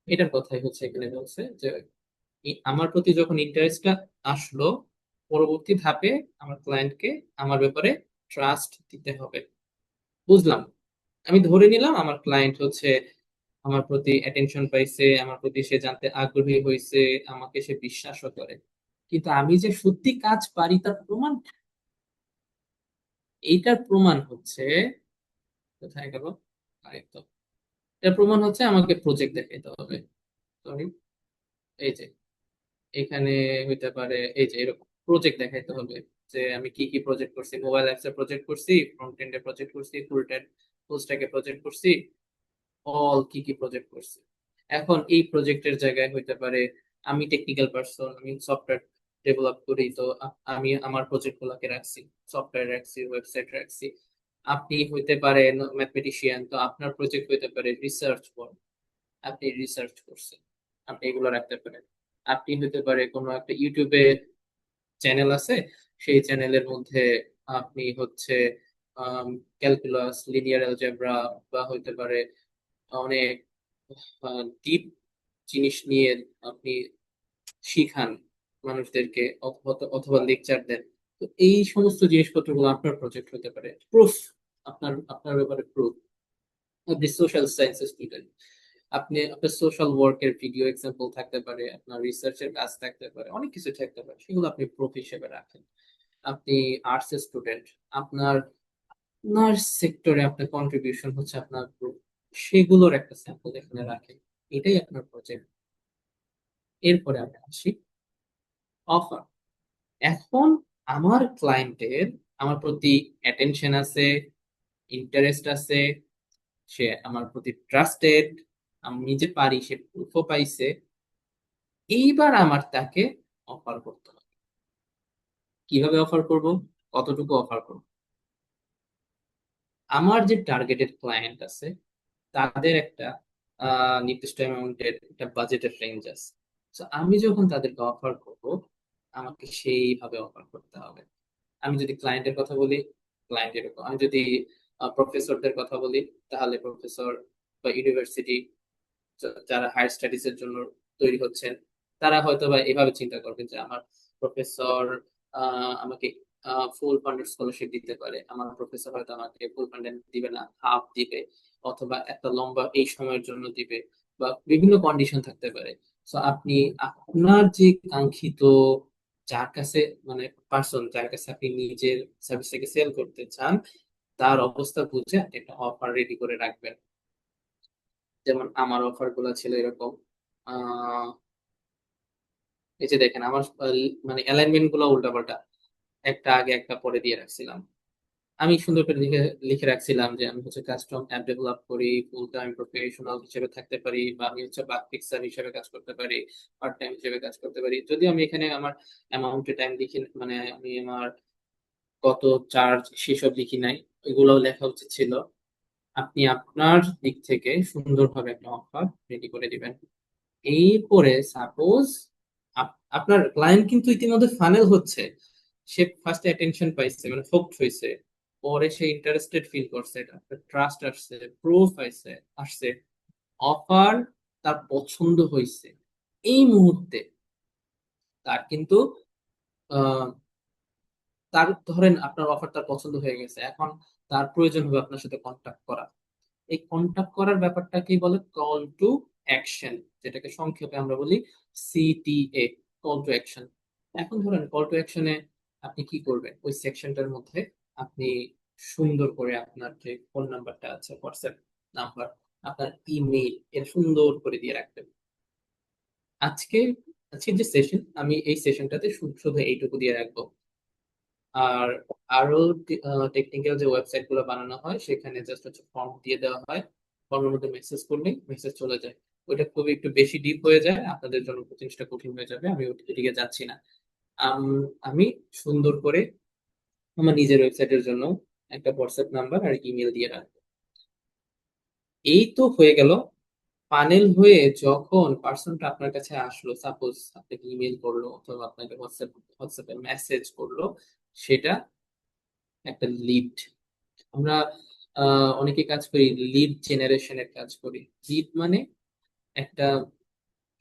এটার কথাই হচ্ছে এখানে বলছে যে আমার প্রতি যখন ইন্টারেস্টটা আসলো, পরবর্তী ধাপে আমার ক্লায়েন্টকে আমার ব্যাপারে ট্রাস্ট দিতে হবে। বুঝলাম, আমি ধরে নিলাম আমার ক্লায়েন্ট হচ্ছে আমার প্রতি অ্যাটেনশন পাইছে, আমার প্রতি সে জানতে আগ্রহী হয়েছে, আমাকে সে বিশ্বাসও করে। কিন্তু আমি যে সত্যি কাজ পারি তার প্রমাণ, এইটার প্রমাণ হচ্ছে, কোথায় গেল, আরেকটা, এটার প্রমাণ হচ্ছে আমাকে প্রজেক্ট দেখাইতে হবে। সরি, এই যে এখানে হইতে পারে, এই যে এরকম প্রজেক্ট দেখাইতে হবে যে আমি কি কি প্রজেক্ট করছি। মোবাইল অ্যাপস এর প্রজেক্ট করছি, ফ্রন্ট এন্ড এর প্রজেক্ট করছি, ফুল স্ট্যাক এর প্রজেক্ট করছি, অল কি কি প্রজেক্ট করছি। এখন এই প্রজেক্টের জায়গায় হইতে পারে আমি টেকনিক্যাল পার্সন, আমি সফটওয়্যার ডেভেলপ করি, তো আমি আমার প্রজেক্ট গুলাকে রাখছি, সফটওয়্যার রাখছি, ওয়েবসাইট রাখছি। আপনি হইতে পারেন ম্যাথমেটিশিয়ান, তো আপনার প্রজেক্ট হইতে পারে রিসার্চ ওয়ার্ক, আপনি রিসার্চ করছেন, আপনি এগুলো রাখতে পারেন। আপনি হইতে পারে কোনো একটা ইউটিউবে চ্যানেল আছে, সেই চ্যানেলের মধ্যে আপনি হচ্ছে ক্যালকুলাস, লিনিয়ার অ্যালজেব্রা, বা হইতে পারে অনেক ডিপ জিনিস নিয়ে আপনি শিখান মানুষদেরকে, অথবা অথবা লেকচার দেন। তো এই সমস্ত জিনিসপত্রগুলো আপনার প্রজেক্ট হতে পারে, প্রুফ, আপনার আপনার ব্যাপারে প্রুফ। আপনি সোশ্যাল সায়েন্সের স্টুডেন্ট, আপনি আপনার সোশ্যাল ওয়ার্কের ভিডিও এক্সাম্পল থাকতে পারে, আপনার রিসার্চের কাজ থাকতে পারে, অনেক কিছু থাকতে পারে, সেগুলো আপনি প্রুফ হিসেবে রাখেন। আপনি আর্টস এর স্টুডেন্ট, আপনার আপনার সেক্টরে আপনার কন্ট্রিবিউশন হচ্ছে আপনার গ্রুপ, সেগুলোর একটা স্যাম্পল এখানে রাখেন। এটাই আপনার প্রজেক্ট। এরপরে আমরা আসি অফার। এখন আমার ক্লায়েন্টের আমার প্রতি অ্যাটেনশন আছে, ইন্টারেস্ট আছে, সে আমার প্রতি ট্রাস্টেড, আমি নিজে পারি, সে প্রুফও পাইছে। এইবার আমার তাকে অফার করতে হবে। কিভাবে অফার করব, কতটুকু অফার করব? আমার যে টার্গেটেড ক্লায়েন্ট আছে তাদের একটা নির্দিষ্ট অ্যামাউন্টের একটা বাজেটের রেঞ্জ আছে। তো আমি যখন তাদেরকে অফার করব, আমাকে সেইভাবে অফার করতে হবে। আমি যদি ক্লায়েন্টের কথা বলি, ক্লায়েন্ট এরকম। আমি যদি প্রফেসরদের কথা বলি, তাহলে প্রফেসর বা ইউনিভার্সিটি যারা হায়ার স্টাডিজ এর জন্য তৈরি হচ্ছেন, তারা হয়তো বা এভাবে চিন্তা করবেন যে আমার প্রফেসর আমাকে ফুল ফান্ডেড স্কলারশিপ দিতে পারে, আমার প্রফেসর হয়তো আমাকে ফুল ফান্ডেড দিবে না, হাফ দিবে, অথবা একটা লম্বা এই সময়ের জন্য দিবে, বা বিভিন্ন কন্ডিশন থাকতে পারে। তো আপনি আপনার যে কাঙ্ক্ষিত, যার কাছে মানে পার্সন যার কাছে আপনি নিজের সার্ভিসটাকে সেল করতে চান, তার অবস্থা বুঝে আপনি একটা অফার রেডি করে রাখবেন। যেমন আমার অফার গুলো ছিল এরকম, আহ এই যে দেখেন আমার মানে অ্যালাইনমেন্ট গুলো উল্টাপাল্টা, একটা আগে একটা পরে দিয়ে রাখছিলাম। আমি সুন্দর করে লিখে লিখে রাখছিলাম যে আমি হচ্ছে কাস্টম অ্যাপ ডেভেলপ করি, ফুল টাইম প্রফেশনাল হিসেবে থাকতে পারি, বা আমি হচ্ছে বাগ ফিক্সার হিসেবে কাজ করতে পারি, পার্ট টাইম হিসেবে কাজ করতে পারি। যদি আমি এখানে আমার অ্যামাউন্টে টাইম লিখি, মানে আমি আমার কত চার্জ সেসব লিখি নাই, এগুলো লেখা উচিত ছিল। আপনি আপনার দিক থেকে সুন্দরভাবে একটা অফার রেডি করে দিবেন। এরপরে সাপোজ আপনার ক্লায়েন্ট কিন্তু ইতিমধ্যে ফানেল হচ্ছে, সে ফার্স্টে অ্যাটেনশন পাইছে, মানে হোকড হয়েছে, পরে সে ইন্টারেস্টেড ফিল করছে, ট্রাস্ট আসছে, প্রুফ আসছে আসছে, অফার তার পছন্দ হয়েছে। এই মুহূর্তে তার কিন্তু আহ, তার ধরেন আপনার অফার তার পছন্দ হয়ে গেছে, এখন তার প্রয়োজন হবে আপনার সাথে কন্ট্যাক্ট করা। এই কন্ট্যাক্ট করার ব্যাপারটাকেই বলে কল টু অ্যাকশন, যেটাকে সংক্ষেপে আমরা বলি সিটিএ, কল টু অ্যাকশন। এখন ধরেন কল টু অ্যাকশনে আপনি কি করবেন ওই সেকশনটার মধ্যে, আপনি সুন্দর করে আপনার যে ফোন নাম্বারটা আছে, হোয়াটসঅ্যাপ নাম্বার, আপনার ইমেইল এর সুন্দর করে দিয়ে রাখবেন। আজকে আজকের যে সেশন, আমি এই সেশনটাতে শুধু শুধু এইটুকু দিয়ে রাখবো। আর আরো টেকনিক্যাল যে ওয়েবসাইট গুলো বানানো হয় সেখানে জাস্ট হচ্ছে ফর্ম দিয়ে দেওয়া হয়, ফর্মের মধ্যে মেসেজ করলেই মেসেজ চলে যায়। ওইটা খুবই একটু বেশি ডিপ হয়ে যায়, আপনাদের জন্য জিনিসটা কঠিন হয়ে যাবে, আমি ওদিকে যাচ্ছি না। আমি সুন্দর করে আমার নিজের ওয়েবসাইটের জন্য একটা হোয়াটসঅ্যাপ নাম্বার আর ইমেল দিয়ে রাখবো। এই তো হয়ে গেল। পানেল হয়ে যখন পার্সনটা আপনার কাছে আসলো, সাপোজ আপনাকে ইমেল করলো অথবা আপনাকে হোয়াটসঅ্যাপে মেসেজ করলো, সেটা একটা লিড। আমরা অনেকে কাজ করি, লিড জেনারেশনের কাজ করি। লিড মানে একটা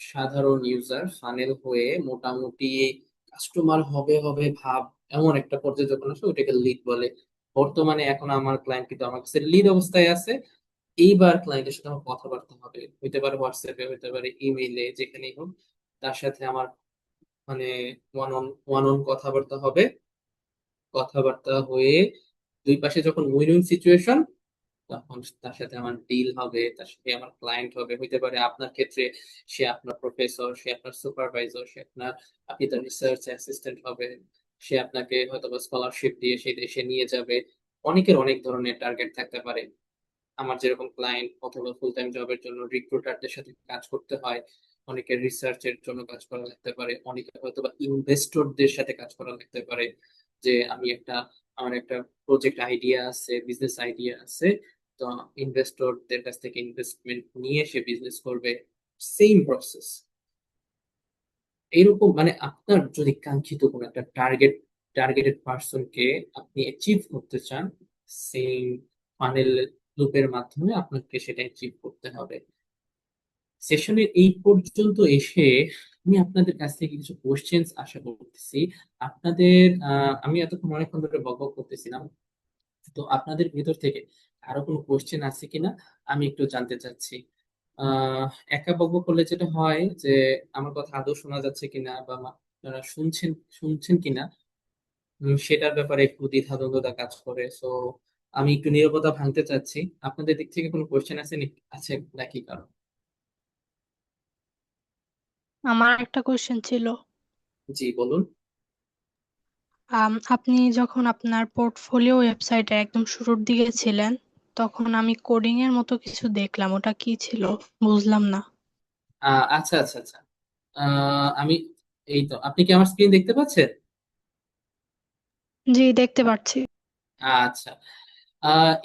সাধারণ ইউজার ফানেল হয়ে মোটামুটি কাস্টমার হবে হবে ভাব, এমন একটা পর্যায়ে যখন আসে ওটাকে লিড বলে। বর্তমানে এখন আমার ক্লায়েন্ট কিন্তু আমার কাছে লিড অবস্থায় আছে। এইবার ক্লায়েন্টের সাথে আমার কথাবার্তা হবে, হইতে পারে হোয়াটসঅ্যাপে, হইতে পারে ইমেইলে, যেখানেই হোক। তার সাথে আমার মানে ওয়ান অন কথাবার্তা হবে। কথাবার্তা হয়ে দুই পাশে যখন উইন উইন সিচুয়েশন, তখন তার সাথে আমার ডিল হবে, তার সাথে আমার ক্লায়েন্ট হবে। হইতে পারে আপনার ক্ষেত্রে সে আপনার প্রফেসর, সে আপনার সুপারভাইজার, সে আপনার, আপনি তার রিসার্চ অ্যাসিস্ট্যান্ট হবে। সে আপনাকে হয়তো বা স্কলারশিপ দিয়ে সেই দেশে নিয়ে যাবে। অনেকের অনেক ধরনের টার্গেট থাকতে পারে। আমার যেরকম ক্লায়েন্ট অথবা ফুল টাইম জবের জন্য রিক্রুটারদের সাথে কাজ করতে হয়, অনেকের রিসার্চের জন্য কাজ করা লাগতে পারে, অনেকে হয়তো বা ইনভেস্টরদের সাথে কাজ করা লাগতে পারে। যে আমি একটা, আমার একটা প্রজেক্ট আইডিয়া আছে, বিজনেস আইডিয়া আছে, তো ইনভেস্টরদের কাছ থেকে ইনভেস্টমেন্ট নিয়ে সে বিজনেস করবে। Same process. এইরকম মানে আপনার যদি কাঙ্ক্ষিত কোনো একটা টার্গেটেড পার্সনকে আপনি অ্যাচিভ করতে চান, সেম ফানেল লুপের মাধ্যমে আপনাকে সেটা অ্যাচিভ করতে হবে। সেশনের এই পর্যন্ত এসে আমি আপনাদের কাছ থেকে কিছু কোশ্চেন্স আশা করতেছি। আপনাদের আমি এতক্ষণ অনেকক্ষণ ধরে বক বক করতেছিলাম, তো আপনাদের ভিতর থেকে আরো কোনো কোশ্চেন আছে কিনা আমি একটু জানতে চাচ্ছি। আহ একা বকবক করলে যেটা হয় যে আমার কথা আদৌ শোনা যাচ্ছে কিনা বা আপনারা শুনছেন শুনছেন কিনা, সেটার ব্যাপারে একটু দ্বিধাদ্বন্দ্বতা কাজ করে। সো আমি একটু নীরবতা ভাঙতে চাচ্ছি। আপনাদের দিক থেকে কোনো কোশ্চেন আছে আছে নাকি কারো? আমার একটা কোশ্চেন ছিল। জি বলুন। আপনি যখন আপনার পোর্টফোলিও ওয়েবসাইটে একদম শুরুর দিকে ছিলেন, তখন আমি কোডিং এর মতো কিছু দেখলাম, ওটা কি ছিল? বুঝলাম না। আচ্ছা আচ্ছা আচ্ছা। আমি, এই তো আপনি কি আমার স্ক্রিন দেখতে পাচ্ছেন? জি, দেখতে পাচ্ছি। আচ্ছা।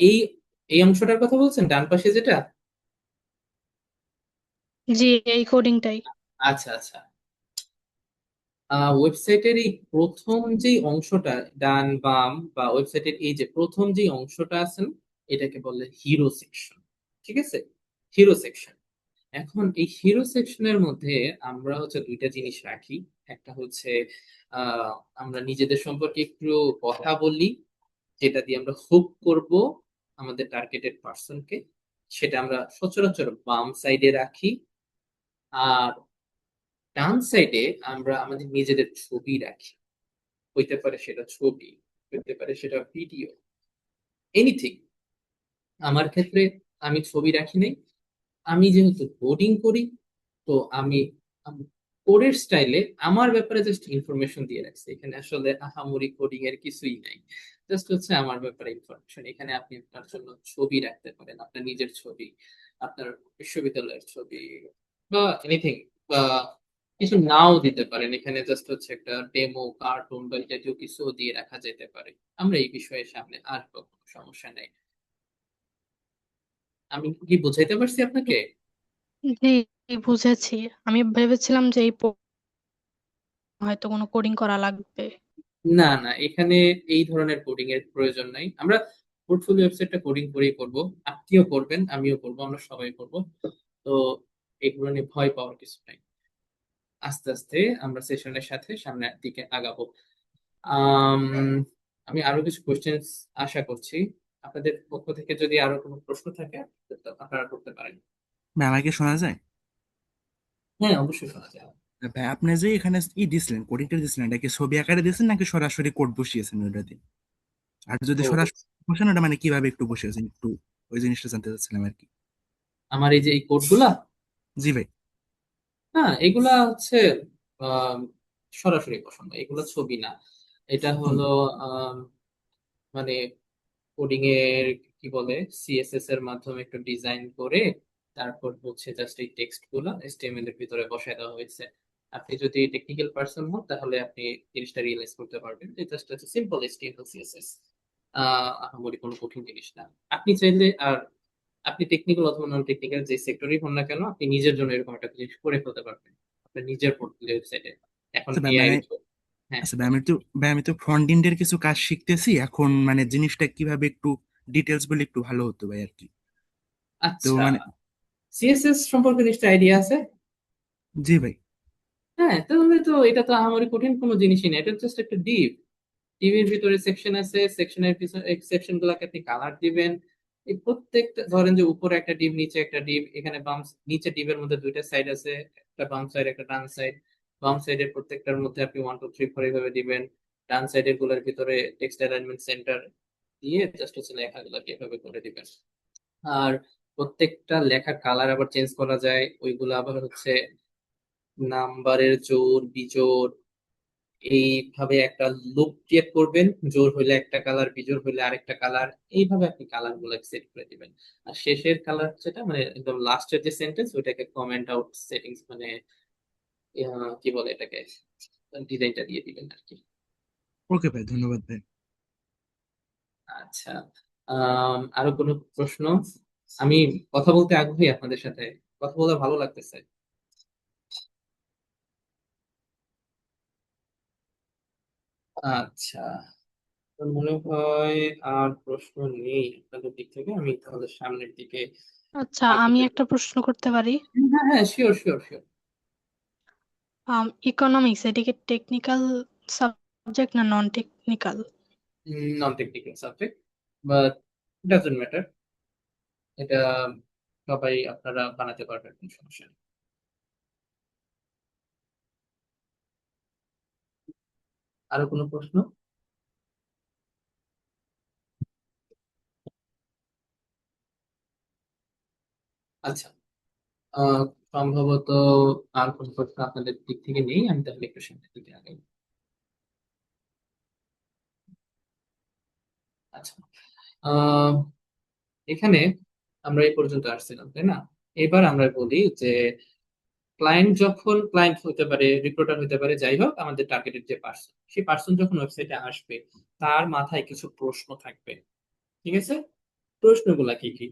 এই এই অংশটার কথা বলছেন, ডান পাশে যেটা? জি, এই কোডিংটাই। আচ্ছা আচ্ছা। ওয়েবসাইটের এই প্রথম যে অংশটা, ডান বাম বা ওয়েবসাইটের এই যে প্রথম যে অংশটা আছে না, এটাকে বলে হিরো সেকশন। ঠিক আছে, হিরো সেকশন। এখন এই হিরো সেকশনের মধ্যে আমরা হচ্ছে দুইটা জিনিস রাখি। একটা হচ্ছে আহ আমরা নিজেদের সম্পর্কে একটু কথা বলি, যেটা দিয়ে আমরা হুক করব আমাদের টার্গেটেড পার্সনকে। সেটা আমরা সচরাচর বাম সাইডে রাখি। আর ডান সাইডে আমরা আমাদের নিজেদের ছবি রাখি। হইতে পারে সেটা ছবি, হইতে পারে সেটা ভিডিও, এনিথিং। আমার ক্ষেত্রে আমি ছবি রাখি নাই। আমি যেহেতু কোডিং করি, তো আমি কোডের স্টাইলে আমার ব্যাপারে জাস্ট ইনফরমেশন দিয়ে রাখছি। এখানে আসলে আহামরি কোডিং এর কিছুই নাই। জাস্ট হচ্ছে আমার ব্যাপারে ইনফরমেশন। এখানে আপনি আপনার জন্য ছবি রাখতে পারেন, আপনার নিজের ছবি, আপনার বিশ্ববিদ্যালয়ের ছবি, বা এনিথিং, বা কিছু নাও দিতে পারেন। এখানে জাস্ট হচ্ছে একটা ডেমো কার্টুন বা এই জাতীয় কিছু দিয়ে রাখা যেতে পারে। আমরা এই বিষয়ে সামনে আসবো, কোনো সমস্যা নেই। আমি কি বুঝাইতে পারছি আপনাকে? জি, বুঝেছি। আমি ভেবেছিলাম যে হয়তো কোনো কোডিং করা লাগবে। না না, এখানে এই ধরনের কোডিং এর প্রয়োজন নাই। আমরা পোর্টফোলিও ওয়েবসাইটটা কোডিং করেই করব। আপনিও করবেন, আমিও করব, আমরা সবাই করব। তো এগুলো নিয়ে ভয় পাওয়ার কিছু নাই। আস্তে আস্তে আমরা সেশনের সাথে সামনের দিকে আগাবো। আম, আমি আরো কিছু কোশ্চেন আশা করছি। আপনাদের পক্ষ থেকে যদি আরো কোনো প্রশ্ন থাকে তো আপনারা করতে পারেন। ম্যাম, আমাকে শোনা যায়? হ্যাঁ, অবশ্যই শোনা যায়। ভাই আপনি যে এখানে দিছিলেন, কোডিংটা দিছিলেন, এটা কি ছবি আকারে দিয়েছেন নাকি সরাসরি কোড বসিয়েছেন ওটাতে? আর যদি ও, সরাসরি বসান ওটা মানে কিভাবে একটু বসিয়েছেন একটু, ওই জিনিসটা জানতে চাচ্ছিলাম আর কি। আমার এই যে এই কোডগুলা, জি ভাই। হ্যাঁ এগুলা হচ্ছে আহ সরাসরি বসানো, এগুলো ছবি না। এটা হুম। হলো আহ মানে কোডিং এর কি বলে, সিএসএস এর মাধ্যমে একটু ডিজাইন করে তারপর হচ্ছে জাস্ট এই টেক্সট গুলা এইচটিএমএল এর ভিতরে বসায় দেওয়া হয়েছে। আপনি যদি টেকনিক্যাল পার্সন হন তাহলে আপনি জিনিসটা রিয়েলাইজ করতে পারবেন যে জাস্ট একটা সিম্পল এইচটিএমএল সিএসএস, আহামরি কোনো কঠিন জিনিস না। আপনি চাইলে, আর আপনি টেকনিক্যাল অথবা নন টেকনিক্যাল যে সেক্টরই হন না কেন, আপনি নিজের জন্য এরকম একটা জিনিস করে ফেলতে পারবেন আপনার নিজের পোর্টফোলিও ওয়েবসাইটে। এখন আচ্ছা ভাই এআই মানে, এর যুগ। হ্যাঁ আচ্ছা ভাই বলেন। আমি তো ফ্রন্ট এন্ডের কিছু কাজ শিখতেছি এখন, মানে জিনিসটা কিভাবে একটু ডিটেলস বলে একটু ভালো হতো ভাই আর কি। তো আচ্ছা, মানে, সিএসএস সম্পর্কে নিশ্চয় আইডিয়া আছে। জি ভাই। হ্যাঁ তাহলে তো এটা তো আমারই কঠিন কোনো জিনিসই না, এটা জাস্ট একটা ডিভ। ডিভের ভিতরে সেকশন আছে, সেকশনের পিছনে সেকশন গুলাকে আপনি কালার দিবেন। এই প্রত্যেকটা ধরেন যে উপরে একটা ডিভ, নিচে একটা ডিভ, এখানে বাম, নিচে ডিভের মধ্যে দুইটা সাইড আছে, একটা বাম সাইড একটা ডান সাইড। বাম সাইডের প্রত্যেকটার মধ্যে আপনি 1 2 3 4 এইভাবে দিবেন। ডান সাইডের গুলোর ভিতরে টেক্সট অ্যালাইনমেন্ট সেন্টার দিয়ে জাস্ট হচ্ছে লেখাগুলোকে এভাবে করে দিবেন। আর প্রত্যেকটা লেখার কালার আবার চেঞ্জ করা যায়, ওইগুলো আবার হচ্ছে নাম্বারের জোড় বিজোড় এইভাবে একটা লুপ ক্রিয়েট করবেন। জোড় হইলে একটা কালার, বিজোড় হইলে আরেকটা কালার, এইভাবে আপনি কালার গুলো সেট করে দিবেন। আর শেষের কালার যেটা মানে একদম লাস্টের যে সেন্টেন্স, ওইটাকে কমেন্ট আউট সেটিংস মানে কি বলে এটাকে, ডিজাইনটা দিয়ে দিবেন আর কি। ওকে ভাই, ধন্যবাদ ভাই। আচ্ছা, আরো কোনো প্রশ্ন? আমি কথা বলতে আগ্রহী আপনাদের সাথে, কথা বলে ভালো লাগতেছে। আচ্ছা, তো মনে হয় আর প্রশ্ন নেই আপনাদের দিক থেকে, আমি তাহলে সামনের দিকে আচ্ছা, আমি আগাতে একটা পারি। প্রশ্ন করতে পারি? হ্যাঁ হ্যাঁ, শিওর শিওর শিওর। ইকোনমিক্স এটা কি টেকনিক্যাল সাবজেক্ট না non technical? Non technical subject, but doesn't matter. এটা সবাই আপনারা বানাতে পারবেন, কোনো সমস্যা নেই। আরো কোনো প্রশ্ন? আচ্ছা, আহ, সম্ভবত আর কোনো প্রশ্ন আপনাদের দিক থেকে নেই, আমি তাহলে একটু সামনের দিকে আগাই। আচ্ছা, আহ এখানে আমরা এই পর্যন্ত আসছিলাম তাই না? এবার আমরা বলি যে ক্লায়েন্ট যখন, ক্লায়েন্ট হতে পারে, রিক্রুটার হতে পারে, যাই হোক, আমাদের টার্গেটেড যে পার্সন, সেই পার্সন যখন ওয়েবসাইটে আসবে তার মাথায় কিছু প্রশ্ন থাকবে। ঠিক আছে, প্রশ্নগুলা কি কি?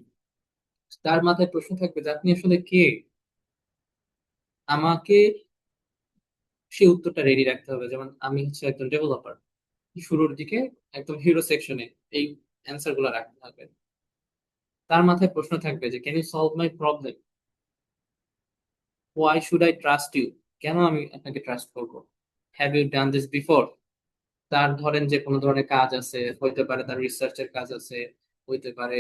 তার মাথায় প্রশ্ন থাকবে যে আপনি আসলে কে, আমাকে সেই উত্তরটা রেডি রাখতে হবে। যেমন আমি হচ্ছে একজন ডেভেলপার, শুরুর দিকে একদম হিরো সেকশনে এই অ্যান্সার গুলা রাখতে হবে। তার মাথায় প্রশ্ন থাকবে যে can you solve my problem, why should I trust you, কেন আমি আপনাকে ট্রাস্ট করবো, have you done this before. তার ধরেন যে কোনো ধরনের কাজ আছে, হইতে পারে তার রিসার্চের কাজ আছে, হইতে পারে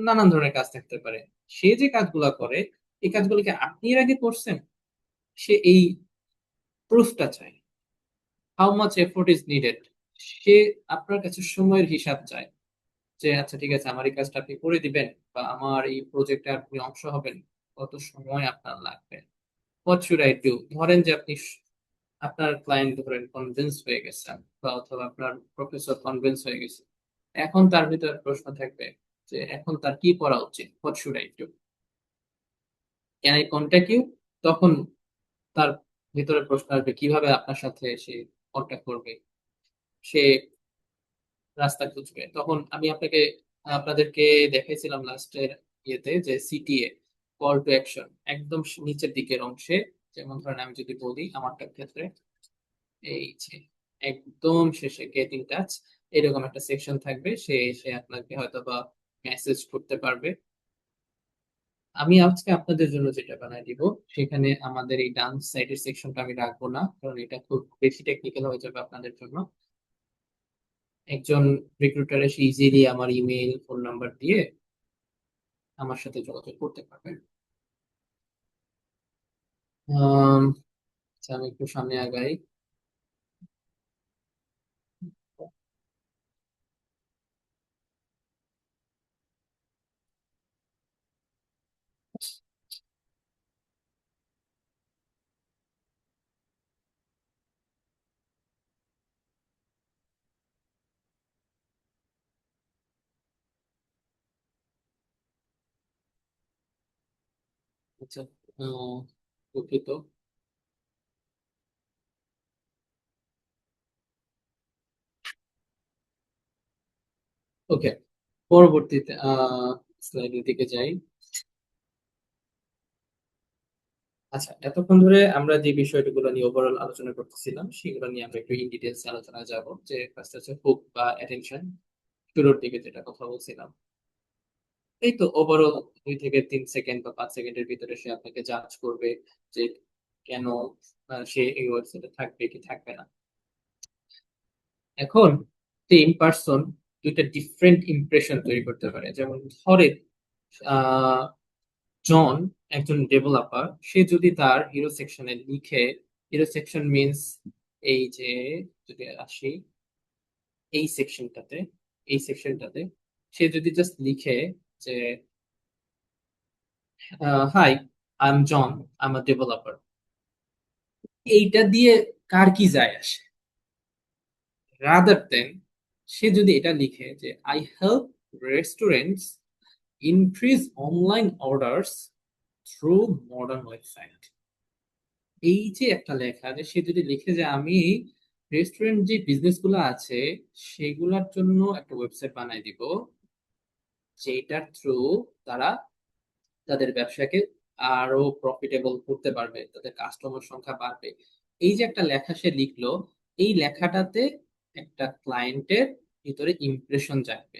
নানান ধরনের কাজ থাকতে পারে। সে যে কাজগুলা করে, এই কাজগুলোকে আপনি এর আগে করছেন, সে এই প্রুফটা চায়। How much effort is needed, সে আপনার কাছে সময়ের হিসাব চায়। যে আচ্ছা ঠিক আছে, আমার এই কাজটা আপনি করে দিবেন, বা আমার এই প্রজেক্টে আপনি অংশ হবেন, কত সময় আপনার লাগবে। হোয়াট শুড আই ডু, ধরেন যে আপনি আপনার ক্লায়েন্ট ধরেন কনভিন্স হয়ে গেছেন, বা অথবা আপনার প্রফেসর কনভিন্স হয়ে গেছে, এখন তার ভিতরে প্রশ্ন থাকবে যে এখন তার কি করা উচিত, what should I do, can I contact you. তখন তার ভিতরে প্রশ্ন আসবে কিভাবে আপনার সাথে সে কন্ট্যাক্ট করবে, সে রাস্তা খুঁজবে। তখন আমি আপনাদেরকে দেখাইছিলাম লাস্টের ইয়েতে যে সিটিএ, কল টু অ্যাকশন, একদম নিচের দিকের অংশে। যেমন ধরেন আমি যদি বলি আমারটার ক্ষেত্রে, এই যে একদম শেষে গেট ইন টাচ, এরকম একটা সেকশন থাকবে, সে এসে আপনাকে হয়তো বা মেসেজ করতে পারবে। আমি আজকে আপনাদের জন্য যেটা বানাই দিব, সেখানে আমাদের এই ডান্স সাইডের সেকশনটা আমি রাখবো না, কারণ এটা খুব বেশি টেকনিক্যাল হয়ে যাবে আপনাদের জন্য। একজন রিক্রুটার এসে ইজিলি আমার ইমেল ফোন নাম্বার দিয়ে আমার সাথে যোগাযোগ করতে পারবেন। আচ্ছা, আমি একটু সামনে আগাই। আচ্ছা, আহ, দুঃখিত। ওকে, পরবর্তীতে স্লাইডের দিকে যাই। আচ্ছা, এতক্ষণ ধরে আমরা যে বিষয়গুলো নিয়ে ওভারঅল আলোচনা করতেছিলাম সেগুলো নিয়ে আমরা একটু ইন ডিটেলস আলোচনায় যাব। যে ফার্স্ট হচ্ছে হুক বা অ্যাটেনশন, শুরুর দিকে যেটা কথা বলছিলাম। এই তো ওভারঅল 2 থেকে 3 সেকেন্ড বা 5 সেকেন্ডের ভিতরে সে আপনাকে জাজ করবে যে কেন সে এই ওয়েবসাইটে থাকবে কি থাকবে না। এখন সেম পার্সন দুইটা ডিফারেন্ট ইমপ্রেশন তৈরি করতে পারে। যেমন ধরেন আহ জন একজন ডেভেলপার, সে যদি তার হিরো সেকশনে লিখে, হিরো সেকশন মিনস এই যে, যদি আসি এই সেকশনটাতে, এই সেকশনটাতে সে যদি জাস্ট লিখে যে hi, I am John, I am a developer, এইটা দিয়ে কার কি যায় আসে? রাদার দেন সে যদি এটা লিখে যে I help restaurants increase online orders through modern website, এই যে একটা লেখা, যে সে যদি লিখে যে আমি রেস্টুরেন্ট যে বিজনেস গুলো আছে সেগুলোর জন্য একটা ওয়েবসাইট বানাই দিব, যেটার থ্রু তারা তাদের ব্যবসাকে আরো প্রফিটেবল করতে পারবে, তাদের কাস্টমার সংখ্যা বাড়বে, এই যে একটা লেখা সে লিখলো, এই লেখাটাতে একটা ক্লায়েন্টের ভিতরে ইমপ্রেশন জাগবে।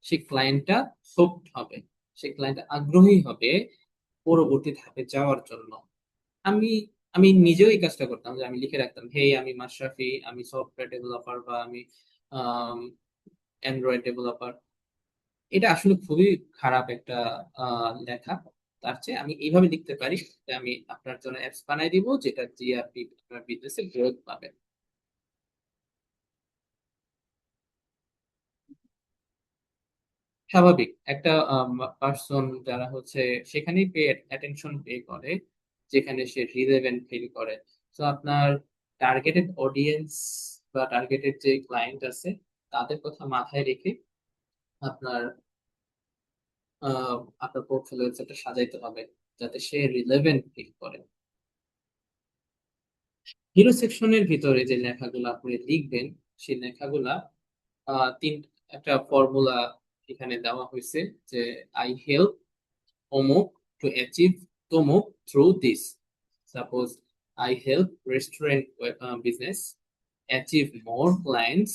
সেই ক্লায়েন্টটা হোপড হবে, সেই ক্লায়েন্ট আগ্রহী হবে পরবর্তী ধাপে যাওয়ার জন্য। আমি আমি নিজেও এই কাজটা করতাম, যে আমি লিখে রাখতাম হে আমি মাশরাফি, আমি সফটওয়্যার ডেভেলপার বা আমি অ্যান্ড্রয়েড ডেভেলপার। এটা আসলে খুবই খারাপ একটা লেখা। তার চেয়ে আমি এইভাবে লিখতে পারি যে আমি আপনার জন্য অ্যাপস বানাই দিব যেটা দিয়ে আপনি আপনার বিজনেসে গ্রোথ পাবেন। স্বাভাবিক একটা পার্সন যারা হচ্ছে সেখানেই পে অ্যাটেনশন পে করে যেখানে সে রিলেভেন্ট ফিল করে। তো আপনার টার্গেটেড অডিয়েন্স বা টার্গেটেড যে ক্লায়েন্ট আছে তাদের কথা মাথায় রেখে আপনার আহ, আপনার পোর্টফোলিও সেটা সাজাইতে হবে যাতে সে রিলেভেন্ট ফিল করে। হিরো সেকশনের ভিতরে যে লেখাগুলো আপনি লিখবেন সেই লেখাগুলা তিন একটা ফর্মুলা এখানে দেওয়া হয়েছে, যে আই হেল্প অমুক টু অ্যাচিভ তমুক through this. Suppose I help restaurant business achieve more clients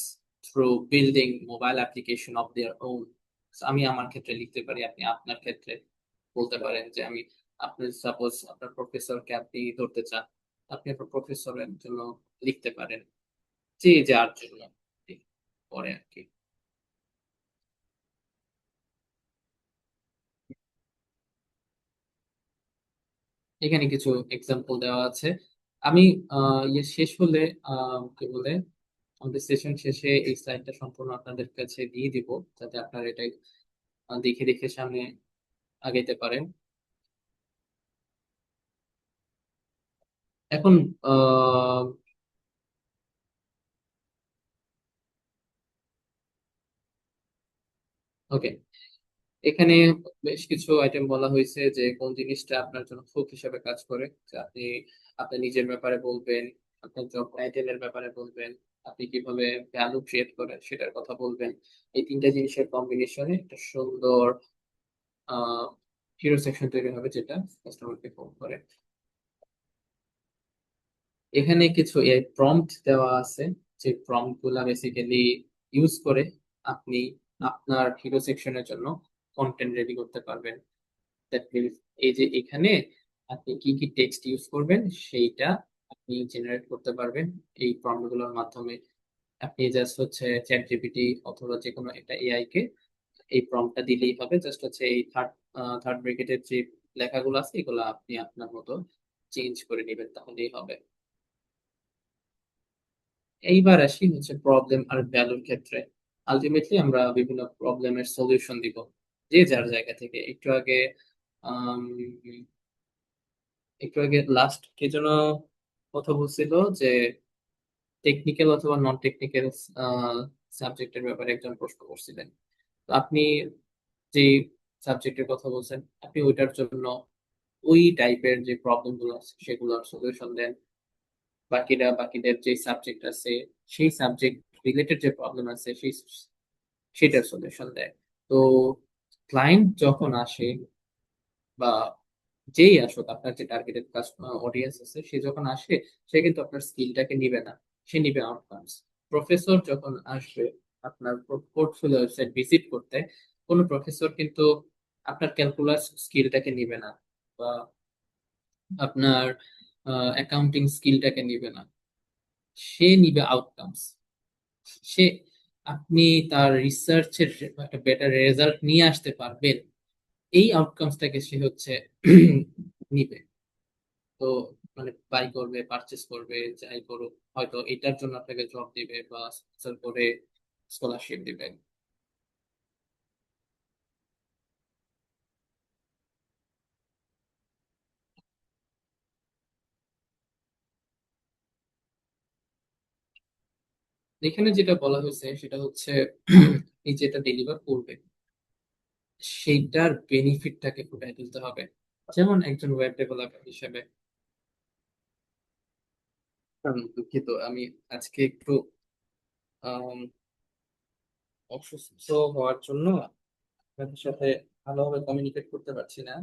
through building mobile application of their own. আমি আমার ক্ষেত্রে লিখতে পারি, আপনি আপনার ক্ষেত্রে বলতে পারেন যে আমি, আপনি সাপোজ আপনার প্রফেসরকে আপনি ধরতে চান, আপনি আপনার প্রফেসরের জন্য লিখতে পারেন, যে যার জন্য পরে আর কি। এখানে কিছু এক্সাম্পল দেওয়া আছে। আমি ইয়ে শেষ হলে কি বলে আমাদের সেশন শেষে এই স্লাইডটা সম্পূর্ণ আপনাদের কাছে দিয়ে দিব, যাতে আপনারা এটা দেখে দেখে সামনে আগাইতে পারেন। এখন ওকে, এখানে বেশ কিছু আইটেম বলা হয়েছে যে কোন জিনিসটা আপনার জন্য হুক হিসেবে কাজ করে, যে আপনি আপনার নিজের ব্যাপারে বলবেন, আপনার জব টাইটেলের ব্যাপারে বলবেন, আপনি কিভাবে ভ্যালু ক্রিয়েট করেন সেটার কথা বলবেন। এই তিনটা জিনিসের কম্বিনেশনে একটা সুন্দর হিরো সেকশন তৈরি হবে যেটা কাস্টমারকে ফোন করে। এখানে কিছু প্রম্পট দেওয়া আছে, যে প্রম্পট গুলা বেসিক্যালি ইউজ করে আপনি আপনার হিরো সেকশনের জন্য কন্টেন্ট রেডি করতে পারবেন। দ্যাট মিনস এই যে এখানে আপনি কি কি টেক্সট ইউজ করবেন সেইটা আপনি জেনারেট করতে পারবেন এই প্রম্পট গুলোর মাধ্যমে। আপনি জাস্ট হচ্ছে চ্যাট জিপিটি অথবা যে কোনো একটা এআই কে এই প্রম্পটটা দিলেই হবে, জাস্ট হচ্ছে এই থার্ড থার্ড ব্র্যাকেটের যে লেখাগুলো আছে এগুলো আপনি আপনার মতো চেঞ্জ করে নেবেন, তাহলেই হবে। এইবার আসি হচ্ছে প্রবলেম আর ভ্যালুর ক্ষেত্রে। আলটিমেটলি আমরা বিভিন্ন প্রবলেমের সলিউশন দিব যে যার জায়গা থেকে। আম, একটু আগে লাস্ট কে যেন কথা বলছিল যে টেকনিক্যাল অথবা নন টেকনিক্যাল সাবজেক্টের ব্যাপারে একজন প্রশ্ন করছিলেন। তো আপনি যে সাবজেক্টের কথা বলছেন, আপনি ওইটার জন্য ওই টাইপের যে প্রবলেম গুলো আছে সেগুলোর সলিউশন দেন। বাকিদের যে সাবজেক্ট আছে সেই সাবজেক্ট রিলেটেড যে প্রবলেম আছে সেটার সলিউশন দেয়। তো ক্লায়েন্ট যখন আসে বা যেই আসুক, আপনার যে টার্গেটেড অডিয়েন্স আছে, সে যখন আসে সে কিন্তু আপনার স্কিলটাকে নিবে না, সে নিবে আউটকামস। প্রফেসর যখন আসবে আপনার পোর্টফোলিও ওয়েবসাইট ভিজিট করতে, কোনো প্রফেসর কিন্তু আপনার ক্যালকুলাস স্কিলটাকে নিবে না বা আপনার অ্যাকাউন্টিং স্কিলটাকে নিবে না, সে নিবে আউটকামস। সে আপনি তার রিসার্চের একটা বেটার রেজাল্ট নিয়ে আসতে পারবেন, এই আউটকামসটাকে সে হচ্ছে নিবে। তো মানে বাই করবে, পারচেস করবে, যাই করুক, হয়তো এটার জন্য আপনাকে জব দিবে বা স্পন্সর করে স্কলারশিপ দিবে। এখানে যেটা বলা হয়েছে সেটা হচ্ছে এই যেটা ডেলিভার করবে সেইটার বেনিফিটটাকে ফুটিয়ে তুলতে হবে। যেমন একজন ওয়েব ডেভেলপার হিসেবে, দুঃখিত আমি আজকে একটু আম, অসুস্থ হওয়ার জন্য আপনাদের সাথে ভালোভাবে কমিউনিকেট করতে পারছি না,